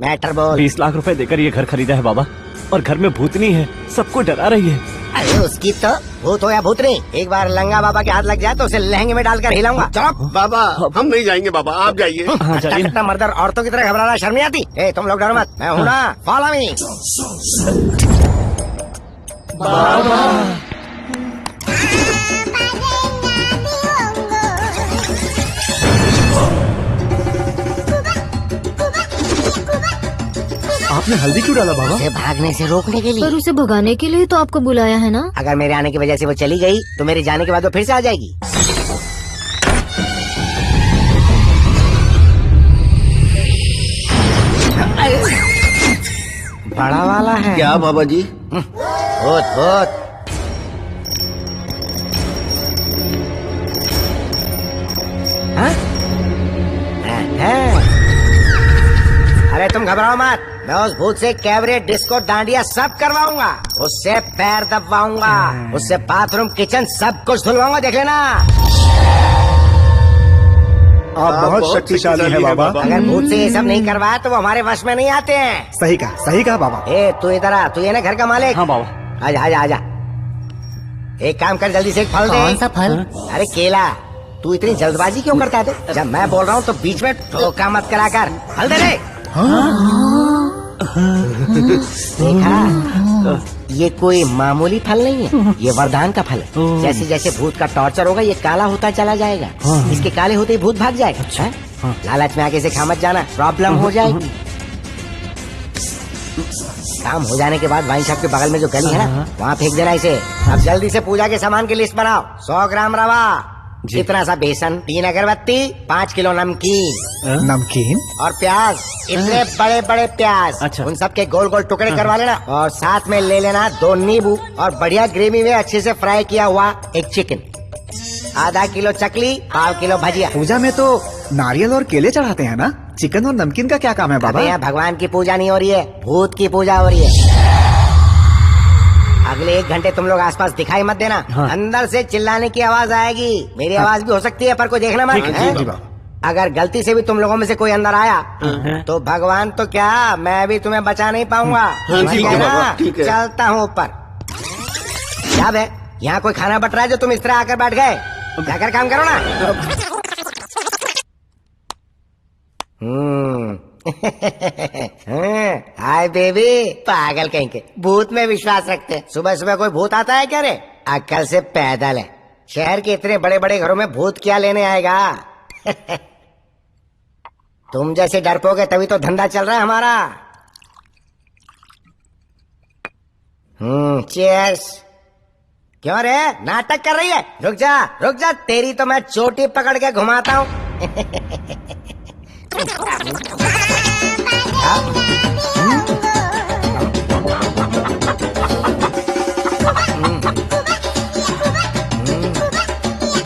मैटर बोल। 20 लाख रुपए देकर ये घर खरीदा है बाबा, और घर में भूतनी है, सबको डरा रही है। अरे उसकी तो भूत हो या भूतनी, एक बार लंगा बाबा के हाथ लग जाए तो उसे लहंगे में डालकर हिलाऊंगा। चलो बाबा, हम नहीं जाएंगे बाबा, आप जाइए। कितना मर्दर औरतों की तरह घबरा रहा, शर्म नहीं आती? ए तुम लोग डरो मत, मैं हूँ ना, फॉलो मी। आपने हल्दी क्यों डाला बाबा? उसे भागने से रोकने के लिए। पर उसे भगाने के लिए तो आपको बुलाया है ना? अगर मेरे आने की वजह से वो चली गई तो मेरे जाने के बाद वो फिर से आ जाएगी। बड़ा वाला है क्या बाबा जी? भूत भूत। हाँ? अरे तुम घबराओ मत, मैं उस भूत से कैबरे, डिस्को, डांडिया सब करवाऊंगा। उससे पैर दबाऊंगा, उससे बाथरूम, किचन सब कुछ धुलवाऊंगा, देख लेना। आप बहुत शक्तिशाली है बाबा। अगर भूत से ये सब नहीं करवाया तो वो हमारे वश में नहीं आते हैं। सही कहा बाबा। ए तू इधर आ, तू ये ना घर का मालिक। हाँ बाबा। आजा आजा आजा। एक काम कर, जल्दी से एक फल दे। कौन सा फल? अरे केला। तू इतनी जल्दबाजी क्यों करता है? जब मैं बोल रहा हूँ तो बीच में टोका मत करा कर। फल दे रे। देखा, ये कोई मामूली फल नहीं है, ये वरदान का फल है। जैसे जैसे भूत का टॉर्चर होगा ये काला होता चला जाएगा। इसके काले होते ही भूत भाग जाएगा। अच्छा? लालच में आके इसे खा मत जाना, प्रॉब्लम हो जाएगी। काम हो जाने के बाद वाइन शॉप के बगल में जो गली है ना, वहाँ फेंक देना इसे। अब जल्दी से पूजा के सामान की लिस्ट बनाओ। 100 ग्राम रवा, इतना सा बेसन, 3 अगरबत्ती, 5 किलो नमकीन और प्याज, इतने बड़े बड़े प्याज। अच्छा। उन सब के गोल गोल टुकड़े करवा लेना, और साथ में ले लेना 2 नींबू, और बढ़िया ग्रेवी में अच्छे से फ्राई किया हुआ एक चिकन, आधा किलो चकली, 1/2 किलो भजिया। पूजा में तो नारियल और केले चढ़ाते हैं ना, चिकन और नमकीन का क्या काम है बाबा? यहाँ भगवान की पूजा नहीं हो रही है, भूत की पूजा हो रही है। अगले 1 घंटे तुम लोग आसपास दिखाई मत देना। हाँ। अंदर से चिल्लाने की आवाज आएगी, मेरी आवाज भी हो सकती है, पर कोई देखना मत। हैं? अगर गलती से भी तुम लोगों में से कोई अंदर आया तो भगवान तो क्या, मैं भी तुम्हें बचा नहीं पाऊंगा। समझ ठीक गए है ना? बाबा, ठीक है। चलता हूँ ऊपर। क्या है, यहाँ कोई खाना बट रहा है जो तुम इस तरह आकर बैठ गए? जाकर काम करो ना। हाय बेबी, पागल कहीं के, भूत में विश्वास रखते हैं। सुबह सुबह कोई भूत आता है क्या रे? अक्ल से पैदल है। शहर के इतने बड़े बड़े घरों में भूत क्या लेने आएगा? तुम जैसे डरपोक है तभी तो धंधा चल रहा है हमारा। चीयर्स। क्यों रे, नाटक कर रही है? रुक जा, तेरी तो मैं चोटी पकड़ के घुमाता हूँ।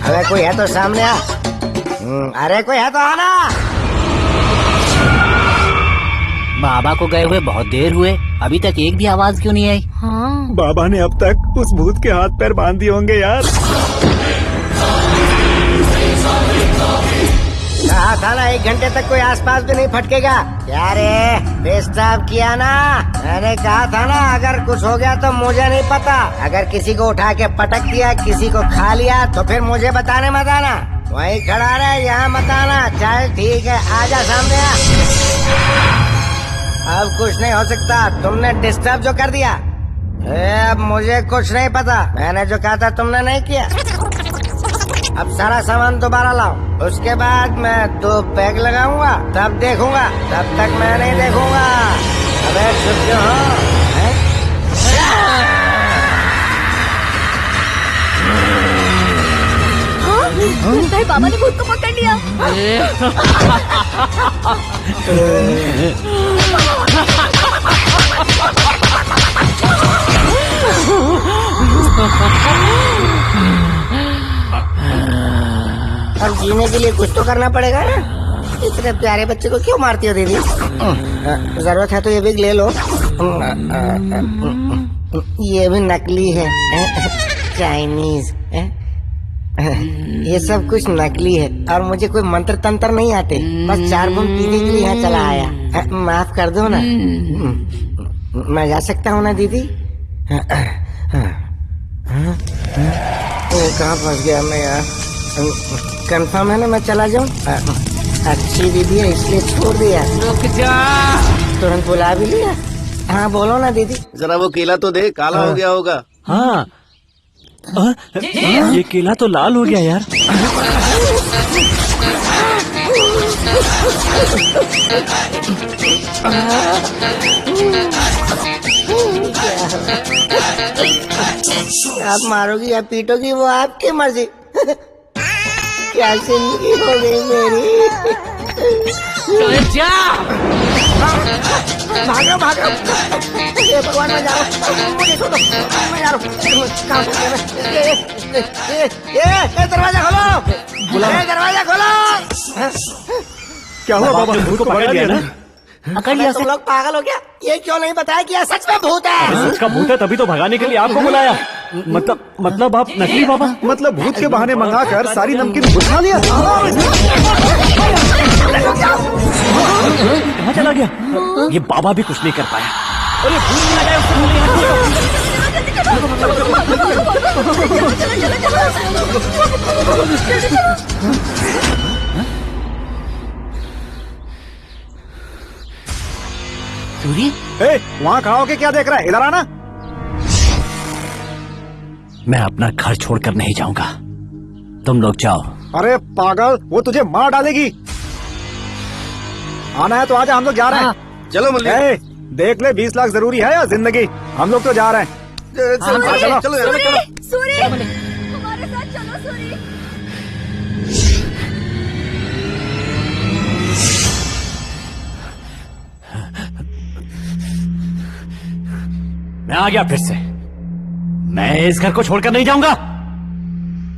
अरे कोई है तो सामने आ। अरे कोई है तो आना। बाबा को गए हुए बहुत देर हुए, अभी तक एक भी आवाज क्यों नहीं आई? हाँ। बाबा ने अब तक उस भूत के हाथ पैर बांध दिए होंगे यार। कहा था ना 1 घंटे तक कोई आसपास भी नहीं फटकेगा। क्या रे, पेशाब किया ना? मैंने कहा था ना अगर कुछ हो गया तो मुझे नहीं पता। अगर किसी को उठा के पटक दिया, किसी को खा लिया तो फिर मुझे बताने मत आना। वहीं खड़ा रहे, यहाँ मत आना। चल ठीक है, आजा सामने आ। अब कुछ नहीं हो सकता, तुमने डिस्टर्ब जो कर दिया। अब मुझे कुछ नहीं पता, मैंने जो कहा था तुमने नहीं किया। अब सारा सामान दोबारा लाओ, उसके बाद मैं 2 पैक लगाऊंगा, तब देखूंगा। तब तक मैं नहीं देखूंगा। अबे चुप क्यों हो? लगता है बाबा ने भूत को पकड़ लिया। अब जीने के लिए कुछ तो करना पड़ेगा ना। इतने प्यारे बच्चे को क्यों मारती हो दीदी? जरूरत है तो ये भी ले लो। ये भी नकली है, चाइनीज। ये सब कुछ नकली है और मुझे कोई मंत्र तंत्र नहीं आते। बस 4 बूंद पीने के लिए यहाँ चला आया। माफ कर दो ना। मैं जा सकता हूँ ना दीदी? कहाँ फंस गया मैं यार? कंफर्म है ना मैं चला जाऊँ? अच्छी दीदी है इसलिए छोड़ दिया। रुक जा। तुरंत बुला भी लिया। हाँ बोलो ना दीदी। जरा वो केला तो दे, काला हो गया होगा। हाँ, ये केला तो लाल हो गया यार। आप मारोगी या पीटोगी वो आपकी मर्जी। क्या जिंदगी हो गई मेरी। जा। भागो भागो। ये भगवान मैं जा रहा हूँ, मुझे छोड़ो, मैं जा रहा हूँ। कहाँ फंस गया मैं? ये दरवाजा खोलो, ये दरवाजा खोलो। क्या हुआ बाबा, भूत को पकड़ लिया ना? पकड़ लिया। तुम लोग पागल हो गया? ये क्यों नहीं बताया कि यह सच में भूत है? सच का भूत है तभी तो भगाने के लिए आपको बुलाया। मतलब आप नकली बाबा? मतलब भूत के बहाने मंगाकर सारी नमकीन उठा लिया। कहाँ चला गया? ये बाबा भी कुछ नहीं कर पाया। अरे भूत नहीं लगाया उसको। वहाँ खड़ा होके क्या देख रहा है? इधर आना। मैं अपना घर छोड़कर नहीं जाऊंगा, तुम लोग जाओ। अरे पागल, वो तुझे मार डालेगी। आना है तो आजा, हम लोग जा रहे हैं। चलो मल्लिक। देख ले 20 लाख जरूरी है या जिंदगी? हम लोग तो जा रहे हैं। चलो चलो सूरी, हमारे साथ चलो सूरी। मैं आ गया फिर से। मैं इस घर को छोड़कर नहीं जाऊंगा।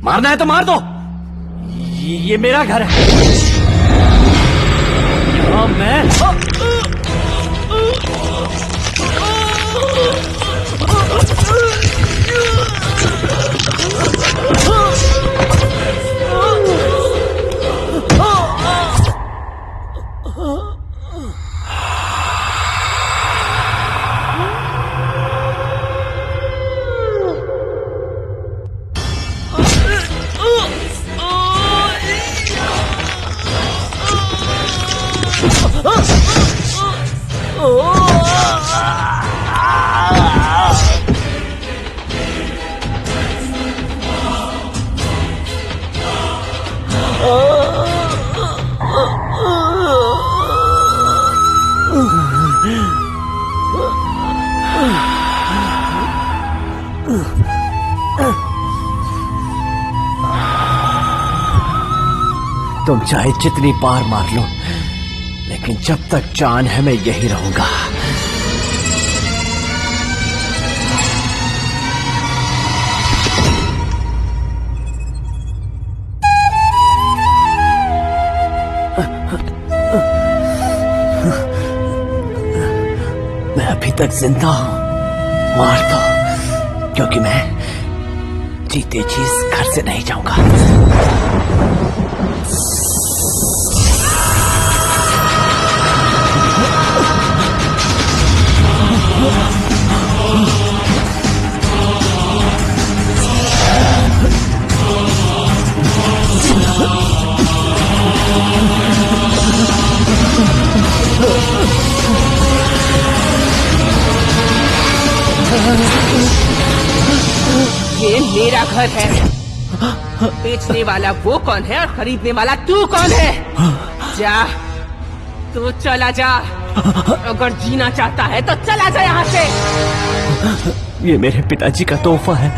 मारना है तो मार दो, ये मेरा घर है। यहाँ मैं तुम चाहे जितनी बार मार लो, लेकिन जब तक जान है मैं यही रहूंगा। मैं अभी तक जिंदा हूं, मार दो, क्योंकि मैं जीते जी इस घर से नहीं जाऊंगा। ये मेरा घर है। बेचने वाला वो कौन है और खरीदने वाला तू कौन है? जा, तू चला जा। अगर जीना चाहता है तो चला जा यहाँ से। ये मेरे पिताजी का तोहफा है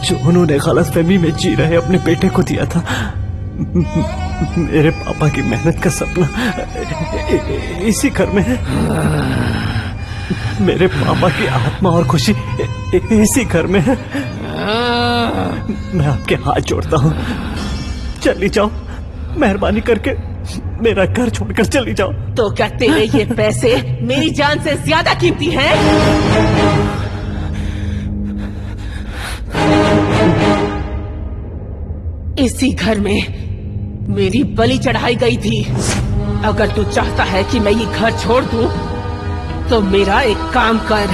जो उन्होंने गलतफहमी में जी रहे अपने बेटे को दिया था। मेरे पापा की मेहनत का सपना इसी घर में है। मेरे पापा की आत्मा और खुशी इसी घर में है। मैं आपके हाथ जोड़ता हूँ, चली जाओ, मेहरबानी करके मेरा घर छोड़कर चली जाओ। तो क्या तेरे ये पैसे मेरी जान से ज्यादा कीमती हैं? इसी घर में मेरी बलि चढ़ाई गई थी। अगर तू चाहता है कि मैं ये घर छोड़ दूं, तो मेरा एक काम कर,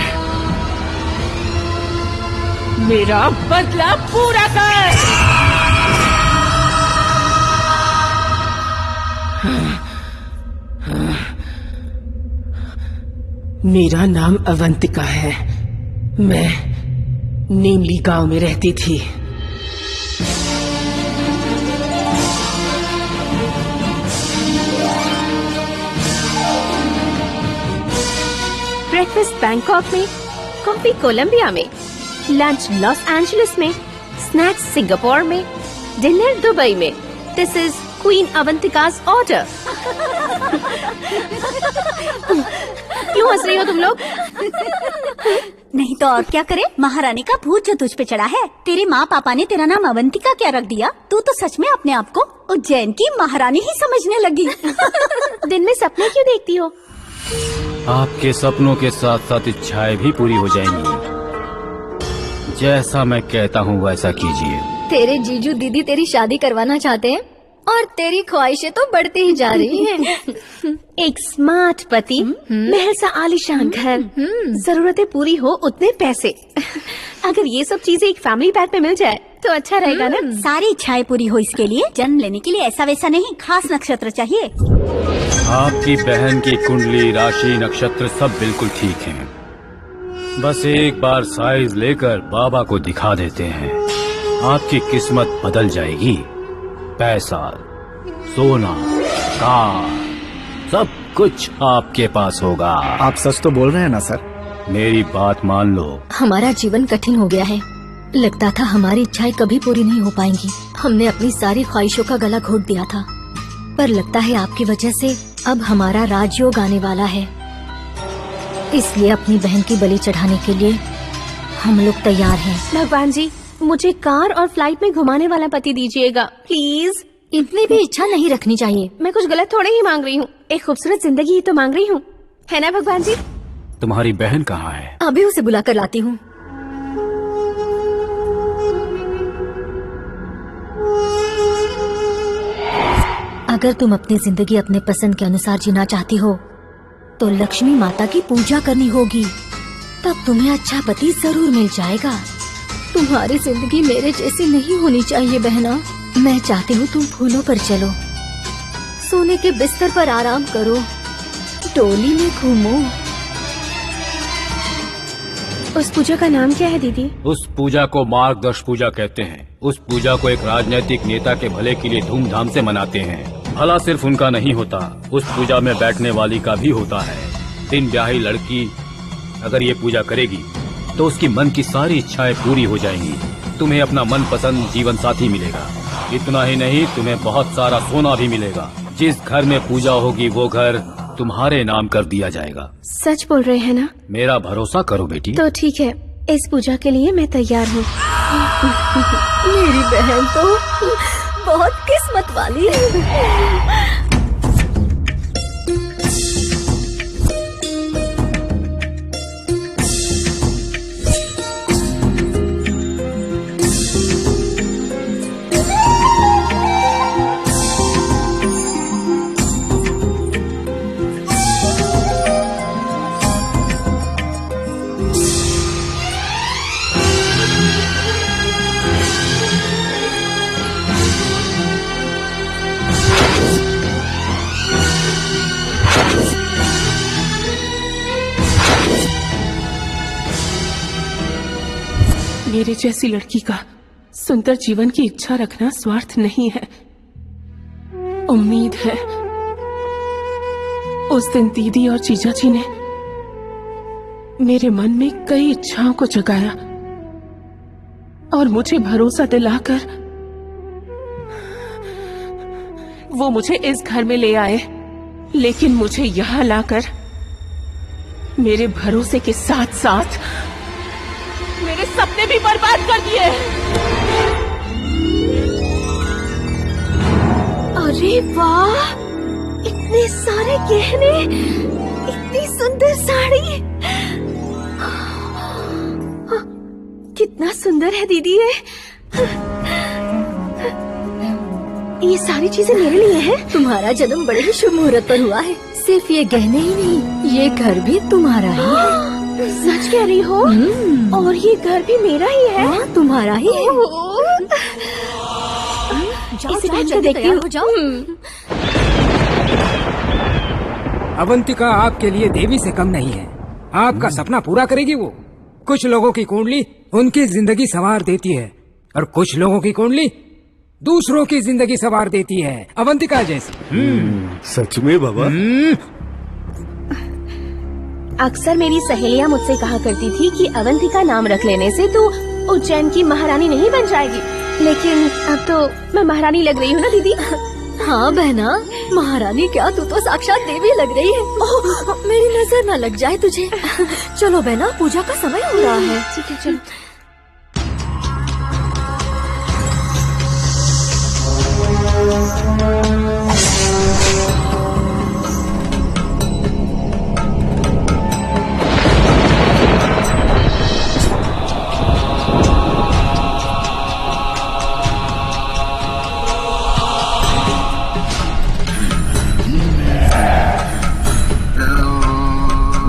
मेरा बदला पूरा कर। मेरा नाम अवंतिका है। मैं नेमली गांव में रहती थी। ब्रेकफास्ट बैंकॉक में, कॉफी कोलंबिया में, लंच लॉस एंजलिस में, स्नैक्स सिंगापुर में, डिनर दुबई में। This is queen Avantika's order. क्यों हंस रही हो तुम लोग? नहीं तो और क्या करे, महारानी का भूत जो तुझ पे चढ़ा है। तेरे माँ पापा ने तेरा नाम अवंतिका क्या रख दिया? तू तो सच में अपने आप को उज्जैन की महारानी ही समझने लगी। दिन में सपने क्यों देखती हो? आपके सपनों के साथ साथ इच्छाएं भी पूरी हो जाएंगी। जैसा मैं कहता हूँ वैसा कीजिए। तेरे जीजू दीदी तेरी शादी करवाना चाहते हैं और तेरी ख्वाहिशें तो बढ़ती ही जा रही हैं। एक स्मार्ट पति, महल सा आलीशान घर, जरूरतें पूरी हो उतने पैसे। अगर ये सब चीजें एक फैमिली पैक में मिल जाए तो अच्छा रहेगा ना। सारी इच्छाएं पूरी हो, इसके लिए जन्म लेने के लिए ऐसा वैसा नहीं, खास नक्षत्र चाहिए। आपकी बहन की कुंडली, राशि, नक्षत्र सब बिल्कुल ठीक हैं। बस एक बार साइज लेकर बाबा को दिखा देते हैं, आपकी किस्मत बदल जाएगी। पैसा, सोना, कार, सब कुछ आपके पास होगा। आप सच तो बोल रहे हैं ना सर? मेरी बात मान लो। हमारा जीवन कठिन हो गया है। लगता था हमारी इच्छाएं कभी पूरी नहीं हो पाएंगी। हमने अपनी सारी ख्वाहिशों का गला घोट दिया था, पर लगता है आपकी वजह से अब हमारा राजयोग आने वाला है। इसलिए अपनी बहन की बलि चढ़ाने के लिए हम लोग तैयार हैं। भगवान जी, मुझे कार और फ्लाइट में घुमाने वाला पति दीजिएगा प्लीज। इतनी भी इच्छा नहीं रखनी चाहिए। मैं कुछ गलत थोड़े ही मांग रही हूँ, एक खूबसूरत जिंदगी ही तो मांग रही हूँ, है ना भगवान जी? तुम्हारी बहन कहाँ है? अभी उसे बुला कर लाती हूँ। अगर तुम अपनी जिंदगी अपने पसंद के अनुसार जीना चाहती हो तो लक्ष्मी माता की पूजा करनी होगी, तब तुम्हें अच्छा पति जरूर मिल जाएगा। तुम्हारी जिंदगी मेरे जैसी नहीं होनी चाहिए बहना। मैं चाहती हूँ तुम फूलों पर चलो, सोने के बिस्तर पर आराम करो, डोली में घूमो। उस पूजा का नाम क्या है दीदी? उस पूजा को मार्गदर्श पूजा कहते हैं। उस पूजा को एक राजनीतिक नेता के भले के लिए धूमधाम से मनाते हैं। भला सिर्फ उनका नहीं होता, उस पूजा में बैठने वाली का भी होता है। 3 ब्याही लड़की अगर ये पूजा करेगी तो उसकी मन की सारी इच्छाएं पूरी हो जाएंगी। तुम्हें अपना मनपसंद जीवन साथी मिलेगा। इतना ही नहीं, तुम्हें बहुत सारा सोना भी मिलेगा। जिस घर में पूजा होगी वो घर तुम्हारे नाम कर दिया जाएगा। सच बोल रहे हैं ना? मेरा भरोसा करो बेटी। तो ठीक है, इस पूजा के लिए मैं तैयार हूँ। मेरी बहन तो बहुत किस्मत वाली है। मेरे जैसी लड़की का सुंदर जीवन की इच्छा रखना स्वार्थ नहीं है, उम्मीद है। उस दिन दीदी और जीजा जी ने मेरे मन में कई इच्छाओं को जगाया और मुझे भरोसा दिलाकर वो मुझे इस घर में ले आए। लेकिन मुझे यहाँ लाकर मेरे भरोसे के साथ साथ मेरे सपने भी बर्बाद कर दिए। अरे वाह, इतने सारे गहने, इतनी सुंदर साड़ी। कितना सुंदर है दीदी ये सारी चीजें मेरे लिए हैं। तुम्हारा जन्म बड़े ही शुभ मुहूर्त पर हुआ है। सिर्फ ये गहने ही नहीं, ये घर भी तुम्हारा ही है। सच कह रही हो? और ये घर भी मेरा ही है? हाँ, तुम्हारा ही है। इसे पहन कर देखती हूँ। अवंतिका आपके लिए देवी से कम नहीं है। आपका सपना पूरा करेगी वो। कुछ लोगों की कुंडली उनकी जिंदगी संवार देती है और कुछ लोगों की कुंडली दूसरों की जिंदगी संवार देती है, अवंतिका जैसी। सच में बाबा? अक्सर मेरी सहेलियां मुझसे कहा करती थी कि अवंतिका नाम रख लेने से तू उज्जैन की महारानी नहीं बन जाएगी। लेकिन अब तो मैं महारानी लग रही हूँ ना दीदी? हाँ बहना, महारानी क्या, तू तो साक्षात देवी लग रही है। ओह, मेरी नजर न लग जाए तुझे। चलो बहना, पूजा का समय हो रहा है। ठीक है, चलो।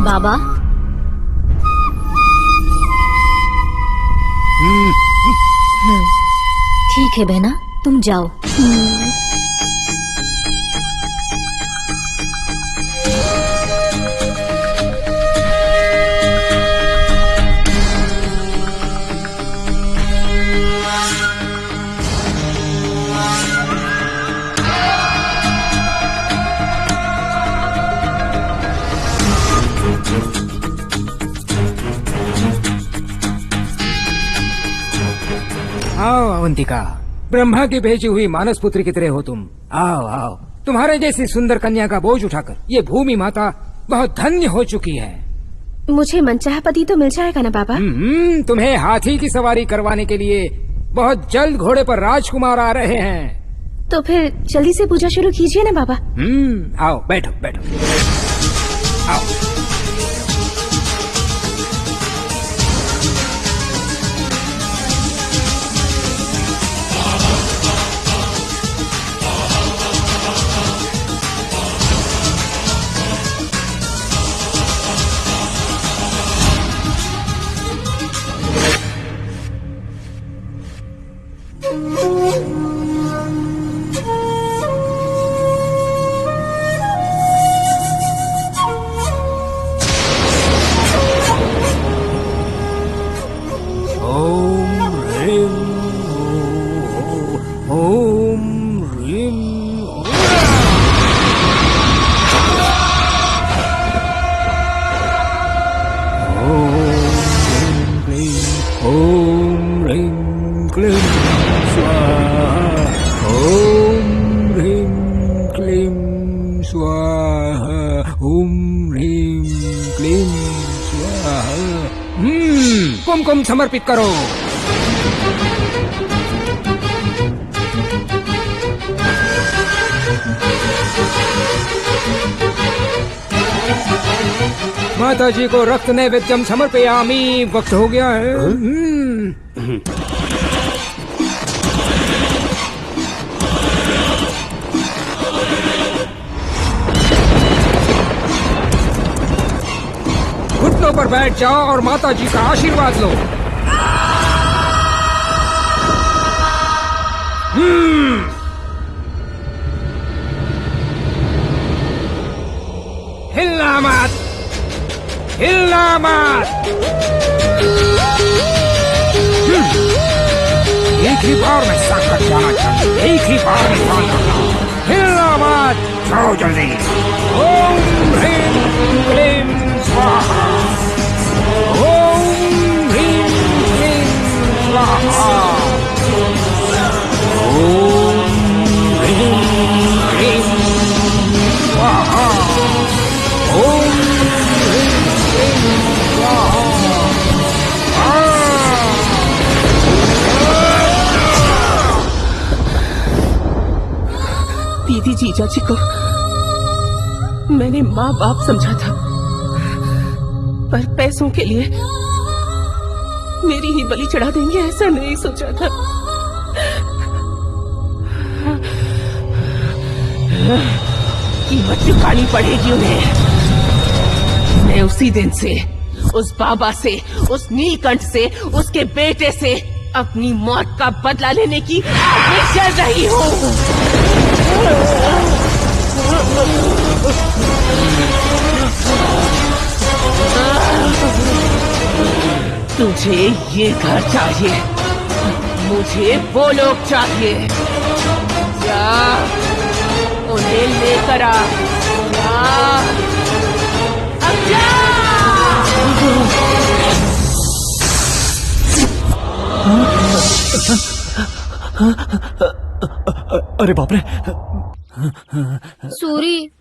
बाबा, ठीक है बहना, तुम जाओ। आओ अवंतिका, ब्रह्मा की भेजी हुई मानस पुत्री की तरह हो तुम। आओ आओ, तुम्हारे जैसी सुंदर कन्या का बोझ उठाकर ये भूमि माता बहुत धन्य हो चुकी है। मुझे मनचाहा पति तो मिल जाएगा ना बाबा? तुम्हें हाथी की सवारी करवाने के लिए बहुत जल्द घोड़े पर राजकुमार आ रहे हैं। तो फिर जल्दी से पूजा शुरू कीजिए ना बाबा। आओ, बैठो बैठो, आओ। कुमकुम समर्पित करो। माता जी को रक्त नैवेद्यम समर्पयामि। वक्त हो गया है। घुटनों पर बैठ जाओ और माता जी का आशीर्वाद लो। हिलना मत, हिलना मत। एक ही बार में साकर जाना चाहिए, एक ही बार में जाना। हिलना मत, जाओ जल्दी। ओम ह्रीं क्लीं स्वाहा। ओम ह्रीं क्लीं स्वाहा। ओम ह्रीं क्लीं स्वाहा। ओम ह्रीं क्लीं स्वाहा। दीदी जीजा जी को मैंने माँ बाप समझा था, पर पैसों के लिए मेरी ही बलि चढ़ा देंगे ऐसा नहीं सोचा था। कीमत चुकानी पड़ेगी उन्हें। मैं उसी दिन से उस बाबा से, उस नीलकंठ से, उसके बेटे से अपनी मौत का बदला लेने की आगे चल रही हूँ। तुझे ये घर चाहिए, मुझे वो लोग चाहिए। जा उन्हें लेकर आ। अब जा। अरे बाप रे। सूरी,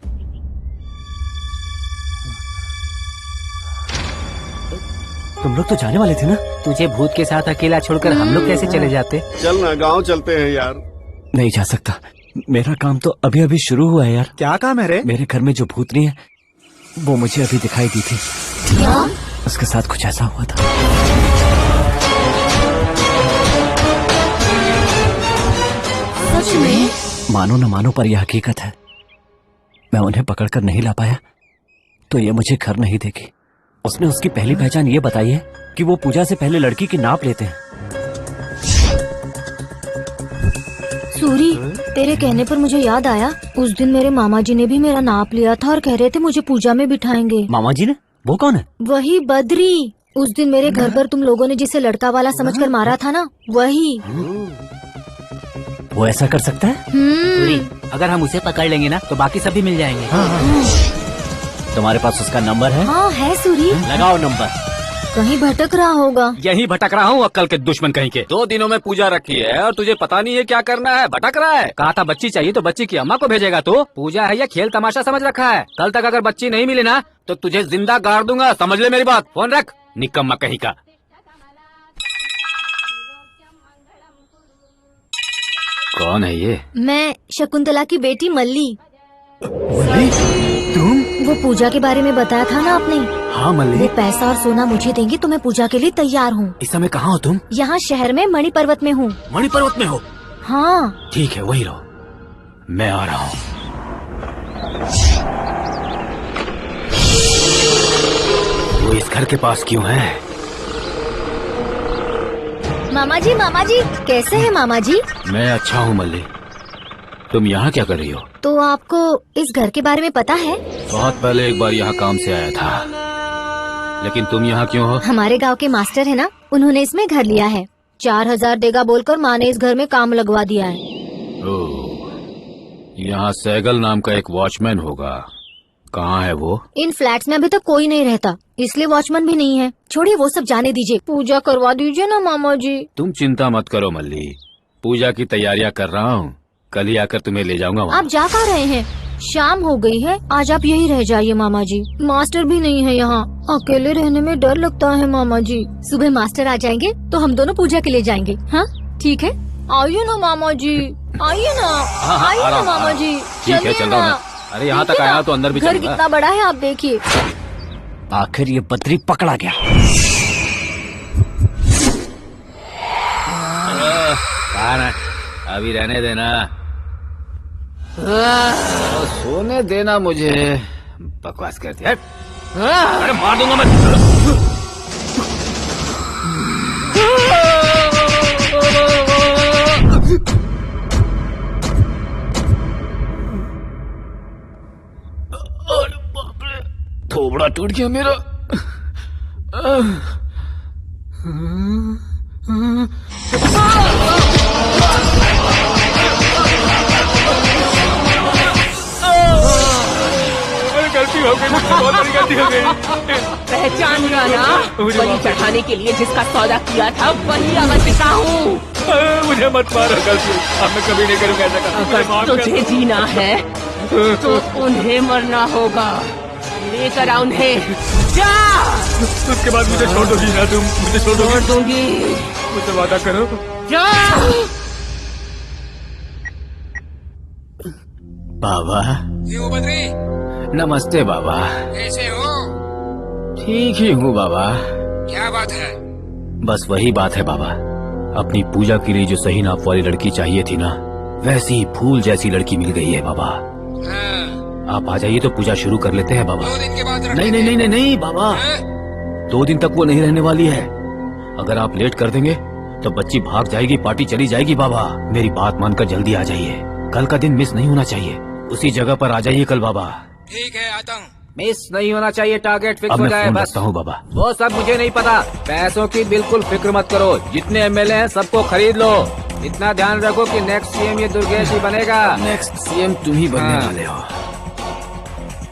तुम लोग तो जाने वाले थे ना? तुझे भूत के साथ अकेला छोड़कर हम लोग कैसे चले जाते? चल ना, गांव चलते हैं यार। नहीं जा सकता, मेरा काम तो अभी अभी शुरू हुआ है यार। क्या काम है रे? मेरे घर में जो भूतनी है वो मुझे अभी दिखाई दी थी। क्या? उसके साथ कुछ ऐसा हुआ था। सच में? मानो न मानो पर यह हकीकत है। मैं उन्हें पकड़कर नहीं ला पाया तो ये मुझे घर नहीं देगी। उसने उसकी पहली पहचान ये बताई है कि वो पूजा से पहले लड़की की नाप लेते हैं। सूरी, तेरे कहने पर मुझे याद आया, उस दिन मेरे मामा जी ने भी मेरा नाप लिया था और कह रहे थे मुझे पूजा में बिठाएंगे। मामा जी ने? वो कौन है? वही बद्री। उस दिन मेरे घर पर तुम लोगों ने जिसे लड़का वाला समझकर मारा था ना, वही। वो ऐसा कर सकता है? सूरी, अगर हम उसे पकड़ लेंगे ना तो बाकी सब भी मिल जाएंगे। तुम्हारे पास उसका नंबर है? हाँ है सूरी। लगाओ नंबर। कहीं भटक रहा होगा। यही भटक रहा हूँ, अक्कल के दुश्मन कहीं के। 2 दिनों में पूजा रखी है और तुझे पता नहीं है क्या करना है, भटक रहा है। कहा था बच्ची चाहिए तो बच्ची की अम्मा को भेजेगा। तो पूजा है या खेल तमाशा समझ रखा है? कल तक अगर बच्ची नहीं मिली ना तो तुझे जिंदा गाड़ दूंगा, समझ ले मेरी बात। फोन रख, निकम्मा कहीं का। कौन है ये? मैं शकुंतला की बेटी मल्ली। तुम? वो पूजा के बारे में बताया था ना आपने? हाँ मल्ली। वो पैसा और सोना मुझे देंगे तो मैं पूजा के लिए तैयार हूँ। इस समय कहाँ हो तुम? यहाँ शहर में मणि पर्वत में हूँ। मणि पर्वत में हो? हाँ। ठीक है, वही रहो, मैं आ रहा हूँ। वो इस घर के पास क्यों है? मामा जी कैसे हैं मामा जी? मैं अच्छा हूँ मल्ली, तुम यहाँ क्या कर रही हो? तो आपको इस घर के बारे में पता है? बहुत पहले एक बार यहाँ काम से आया था, लेकिन तुम यहाँ क्यों हो? हमारे गांव के मास्टर है ना, उन्होंने इसमें घर लिया है। 4000 देगा बोलकर माँ ने इस घर में काम लगवा दिया है। ओह, यहाँ सैगल नाम का एक वॉचमैन होगा। कहाँ है वो? इन फ्लैट्स में अभी तक कोई नहीं रहता, इसलिए वॉचमैन भी नहीं है। छोड़िए वो सब, जाने दीजिए। पूजा करवा दीजिए ना मामा जी। तुम चिंता मत करो मल्ली, पूजा की तैयारियां कर रहा हूँ, कल ही आकर तुम्हें ले जाऊंगा वहाँ। आप जा कहाँ रहे हैं? शाम हो गई है, आज आप यही रह जाइए मामा जी। मास्टर भी नहीं है यहाँ, अकेले रहने में डर लगता है मामा जी। सुबह मास्टर आ जाएंगे तो हम दोनों पूजा के लिए जाएंगे। हाँ ठीक है, आइए ना मामा जी, आइए ना, आइए ना मामा जी। ठीक है, चल रहा हूँ। अरे यहाँ तक आया तो अंदर भी घर चलूंगा। कितना बड़ा है आप देखिए। आखिर ये बद्री पकड़ा गया। कहाँ है? अभी रहने देना, सोने देना मुझे। बकवास करती है। अरे मार दूंगा मैं। थोबड़ा टूट गया मेरा। गलती हो गई, बहुत बड़ी गलती हो गई। पहचान गया ना, बलि चढ़ाने के लिए जिसका सौदा किया था वही अवंतिका हूँ। मुझे मत मारो, गलती अब मैं कभी नहीं करूँगा ऐसा काम। अगर तुझे जीना है तो उन्हें मरना होगा। लेकर आ उन्हें, जा। उसके बाद मुझे छोड़ दोगी ना तुम? मुझे छोड़ दूंगी। मुझसे वादा करो। जा। बाबा क्यों बद्री? नमस्ते बाबा। कैसे हो? ठीक ही हूँ बाबा। क्या बात है? बस वही बात है बाबा, अपनी पूजा के लिए जो सही नाप वाली लड़की चाहिए थी ना, वैसी ही फूल जैसी लड़की मिल गई है बाबा। आप आ जाइए तो पूजा शुरू कर लेते हैं बाबा। 2 दिन के बाद नहीं नहीं नहीं नहीं नहीं बाबा, 2 दिन तक वो नहीं रहने वाली है। अगर आप लेट कर देंगे तो बच्ची भाग जाएगी, पार्टी चली जाएगी बाबा। मेरी बात मानकर जल्दी आ जाइए, कल का दिन मिस नहीं होना चाहिए। उसी जगह पर आ जाइए कल बाबा। ठीक है, आता हूँ। मिस नहीं होना चाहिए, टारगेट फिक्स अब हो मैं जाए फोन बस। रखता हूँ बाबा। वो सब मुझे नहीं पता, पैसों की बिल्कुल फिक्र मत करो। जितने एमएलए हैं सबको खरीद लो। इतना ध्यान रखो कि नेक्स्ट सीएम ये दुर्गेश ही बनेगा। नेक्स्ट सीएम तुम ही बनने वाले हो।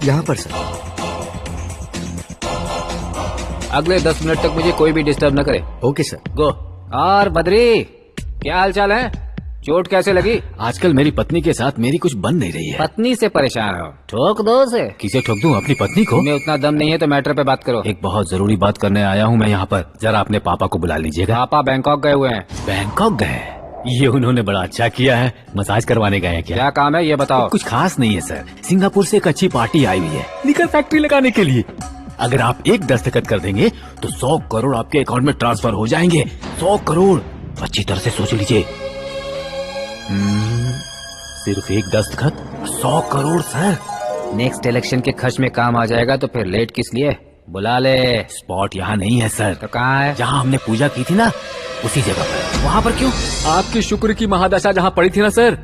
यहाँ पर सर। अगले 10 मिनट तक मुझे कोई भी डिस्टर्ब न करे। Okay sir. गो। और बद्री, क्या हाल चाल है? चोट कैसे लगी? आजकल मेरी पत्नी के साथ मेरी कुछ बन नहीं रही है। पत्नी से परेशान हो? ठोक दो उसे। किसे ठोक दूं? अपनी पत्नी को? तुम्हें उतना दम नहीं है तो मैटर पे बात करो। एक बहुत जरूरी बात करने आया हूँ मैं यहाँ पर, जरा अपने पापा को बुला लीजिएगा। पापा बैंकॉक गए हुए हैं। बैंकॉक गए? ये उन्होंने बड़ा अच्छा किया है। मसाज करवाने गए हैं क्या? क्या काम है ये बताओ। कुछ खास नहीं है सर, सिंगापुर से एक अच्छी पार्टी आई हुई है निकर फैक्ट्री लगाने के लिए। अगर आप एक दस्तखत कर देंगे तो 100 करोड़ आपके अकाउंट में ट्रांसफर हो जाएंगे। 100 करोड़, अच्छी तरह से सोच लीजिए। सिर्फ एक दस्तखत, 100 करोड़ सर। नेक्स्ट इलेक्शन के खर्च में काम आ जाएगा तो फिर लेट किस लिए? बुला ले। स्पॉट यहाँ नहीं है सर। तो कहाँ है? जहाँ हमने पूजा की थी ना, उसी जगह पर। वहाँ पर क्यों? आपकी शुक्र की महादशा जहाँ पड़ी थी ना सर,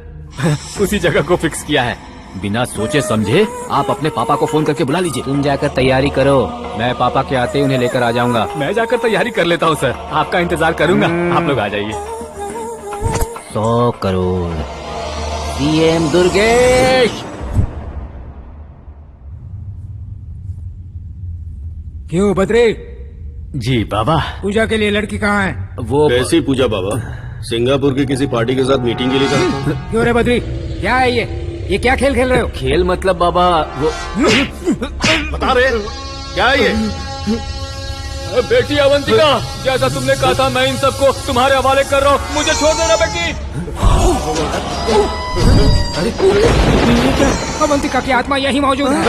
उसी जगह को फिक्स किया है। बिना सोचे समझे आप अपने पापा को फोन करके बुला लीजिए। तुम जाकर तैयारी करो, मैं पापा के आते ही उन्हें लेकर आ जाऊंगा। मैं जाकर तैयारी कर लेता हूँ सर, आपका इंतजार करूंगा। आप लोग आ जाइए। 100 करोड़, सीएम दुर्गेश। क्यों बद्री? जी बाबा। पूजा के लिए लड़की कहाँ है? वो कैसी पूजा बाबा? सिंगापुर की किसी पार्टी के साथ मीटिंग के लिए कहा। क्यों रे बद्री, क्या है ये क्या खेल खेल रहे हो? खेल मतलब बाबा वो बता रहे क्या है ये? बेटी अवंतिका, जैसा तुमने कहा था मैं इन सबको तुम्हारे हवाले कर रहा हूँ। मुझे छोड़ देना बेटी। अवंतिका की आत्मा यही मौजूद है।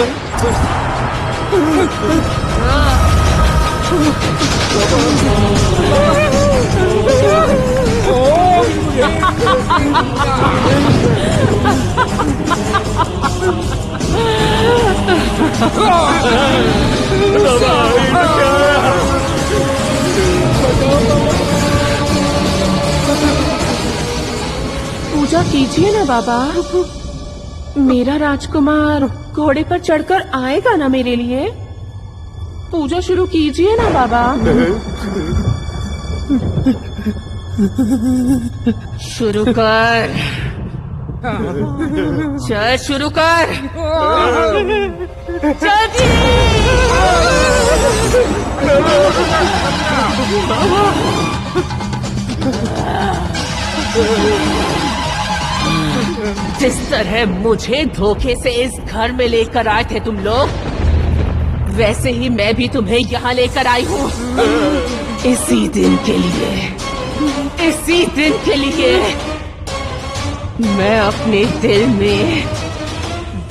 पूजा कीजिए ना बाबा। मेरा राजकुमार घोड़े पर चढ़कर आएगा ना मेरे लिए। पूजा शुरू कीजिए ना बाबा। शुरू कर, चल शुरू कर, जल्दी। जिस तरह मुझे धोखे से इस घर में लेकर आए थे तुम लोग, वैसे ही मैं भी तुम्हें यहाँ लेकर आई हूँ। इसी दिन के लिए, इसी दिन के लिए मैं अपने दिल में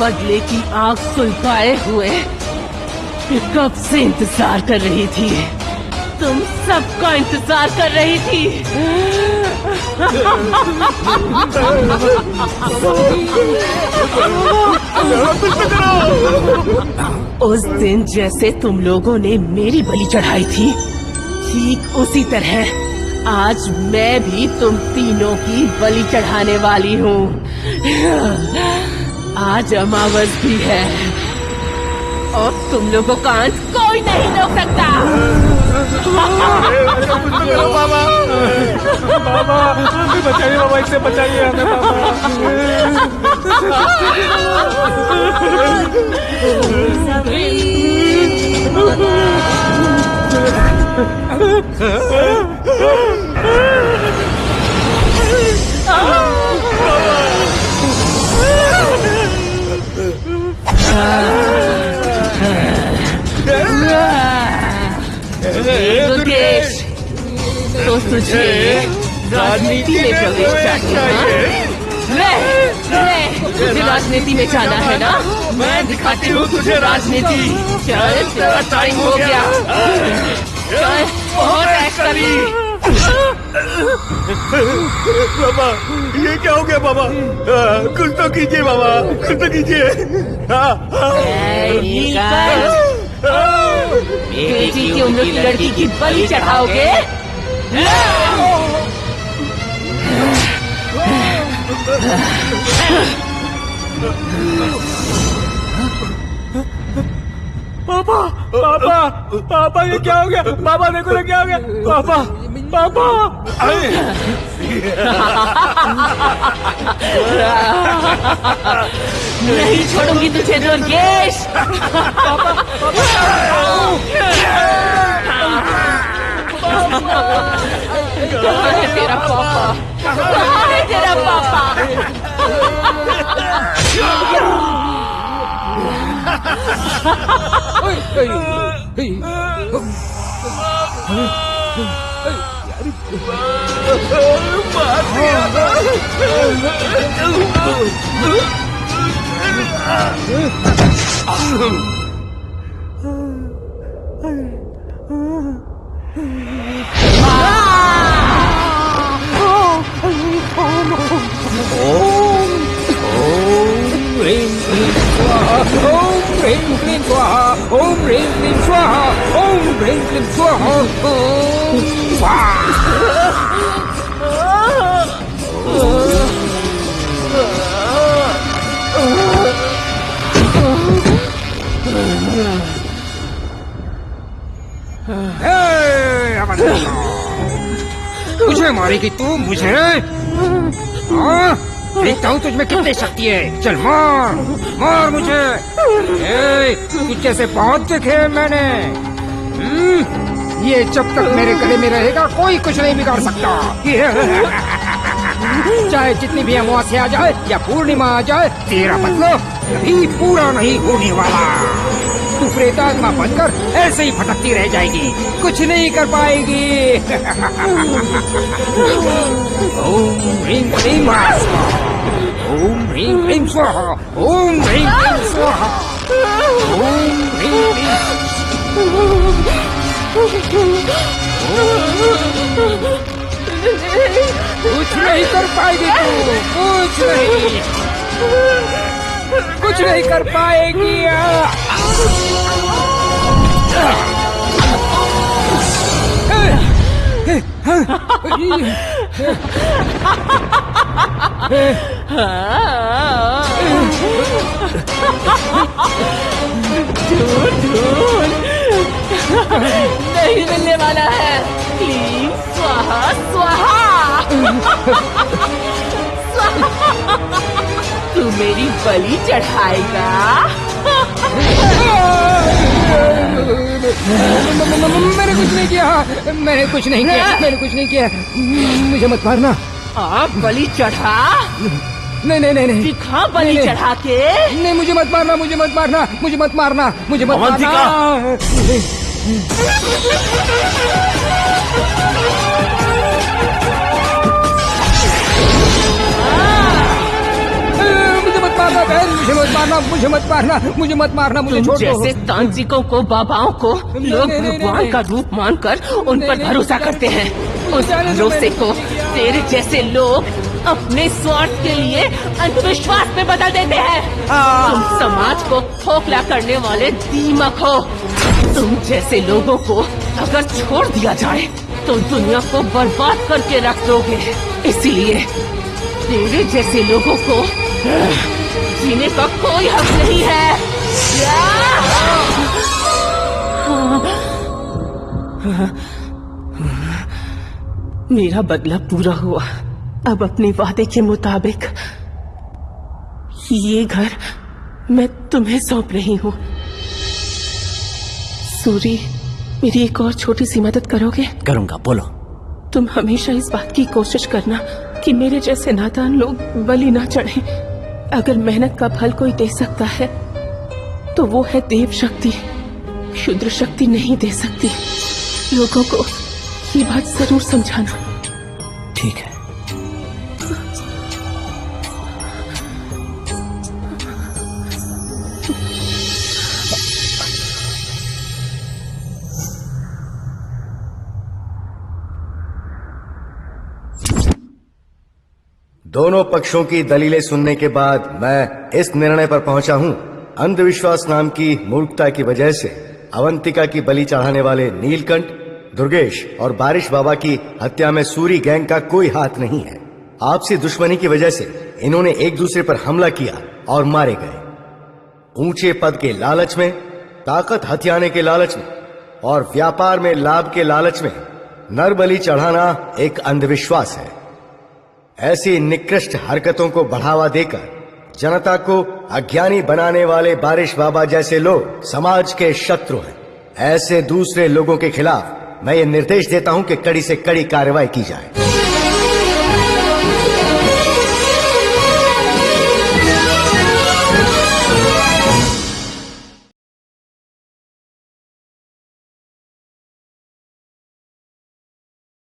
बदले की आग सुलगाए हुए कब से इंतजार कर रही थी। तुम सबका इंतजार कर रही थी। उस दिन जैसे तुम लोगों ने मेरी बलि चढ़ाई थी, ठीक उसी तरह आज मैं भी तुम तीनों की बलि चढ़ाने वाली हूँ। आज अमावस भी है और तुम लोगों का अंत कोई नहीं रोक सकता। बाबा, बाबा, हमें बचाइए बाबा, इससे बचाइए हमें दुर्गेश, तो तुझे राजनीति में प्रवेश चाहिए। तुझे राजनीति में जाना है ना? मैं दिखाती हूँ तुझे राजनीति। चल, तेरा टाइम हो गया। चल, बहुत ऐश करी। बाबा, ये क्या हो गया बाबा? कुछ तो कीजिए बाबा, कुछ तो कीजिए। बेटी की उम्र की लड़की की बलि चढ़ाओगे? पापा, पापा, पापा, ये क्या हो गया? पापा देखो ना क्या हो गया? पापा, पापा। नहीं छोड़ूंगी तुझे दुर्गेश। कहाँ है तेरा पापा? कहाँ है तेरा पापा? ह्रीं क्लीं स्वाहा, ओम ह्रीं क्लीं स्वाहा, ओम ह्रीं क्लीं स्वाहा, ओम मुझे मारेगी तू? मुझे? हाँ, देखता हूँ तुझमें कितनी शक्ति है। चल मार, मार मुझे। तुझ जैसे बहुत देखे मैंने। ये जब तक मेरे गले में रहेगा कोई कुछ नहीं बिगाड़ सकता। चाहे जितनी भी अमावस्या आ जाए या पूर्णिमा आ जाए, तेरा मतलब कभी पूरा नहीं होने वाला। तू प्रेतात्मा बनकर ऐसे ही भटकती रह जाएगी, कुछ नहीं कर पाएगी। ओम ह्रीं क्लीं स्वाहा, ओम ह्रीं क्लीं स्वाहा, ओम ह्रीं क्लीं स्वाहा, ओम ह्रीं कुछ नहीं कर पाएगी तू, कुछ नहीं कर पाएगी। नहीं मिलने वाला है। क्लीं स्वाहा स्वाहा। तू मेरी बलि चढ़ाएगा? मैंने कुछ नहीं किया, मैंने कुछ नहीं किया, मैंने कुछ नहीं किया। मुझे मत मारना। आप बलि चढ़ा? नहीं नहीं नहीं नहीं दिखा बलि नहीं, चढ़ा के। नहीं मुझे मत मारना, मुझे मत मारना, मुझे मत मारना, मुझे मत मारना। मुझे मत मारना बहन, मुझे मत मारना, मुझे मत मारना, मुझे मत मारना, मुझे तुम छोड़ दो। जैसे तांत्रिकों को, बाबाओं को लोग भगवान का रूप मानकर उन पर भरोसा करते हैं। उस भरोसे को तेरे जैसे लोग अपने स्वार्थ के लिए अंधविश्वास में बदल देते हैं। तुम समाज को खोखला करने वाले दीमक हो। तुम जैसे लोगों को अगर छोड़ दिया जाए तो दुनिया को बर्बाद करके रख दोगे। इसीलिए तेरे जैसे लोगों को जीने का कोई हक नहीं है। मेरा बदला पूरा हुआ। अब अपने वादे के मुताबिक ये घर मैं तुम्हें सौंप रही हूँ। सूरी, मेरी एक और छोटी सी मदद करोगे? करूंगा, बोलो। तुम हमेशा इस बात की कोशिश करना कि मेरे जैसे नादान लोग बलि ना चढ़े। अगर मेहनत का फल कोई दे सकता है तो वो है देव शक्ति। क्षुद्र शक्ति नहीं दे सकती। लोगों को ये बात जरूर समझाना। ठीक है। दोनों पक्षों की दलीलें सुनने के बाद मैं इस निर्णय पर पहुंचा हूं, अंधविश्वास नाम की मूर्खता की वजह से अवंतिका की बलि चढ़ाने वाले नीलकंठ, दुर्गेश और बारिश बाबा की हत्या में सूरी गैंग का कोई हाथ नहीं है। आपसी दुश्मनी की वजह से इन्होंने एक दूसरे पर हमला किया और मारे गए। ऊंचे पद के लालच में, ताकत हथियाने के लालच में और व्यापार में लाभ के लालच में नर बलि चढ़ाना एक अंधविश्वास है। ऐसी निकृष्ट हरकतों को बढ़ावा देकर जनता को अज्ञानी बनाने वाले बारिश बाबा जैसे लोग समाज के शत्रु हैं। ऐसे दूसरे लोगों के खिलाफ मैं ये निर्देश देता हूं कि कड़ी से कड़ी कार्रवाई की जाए।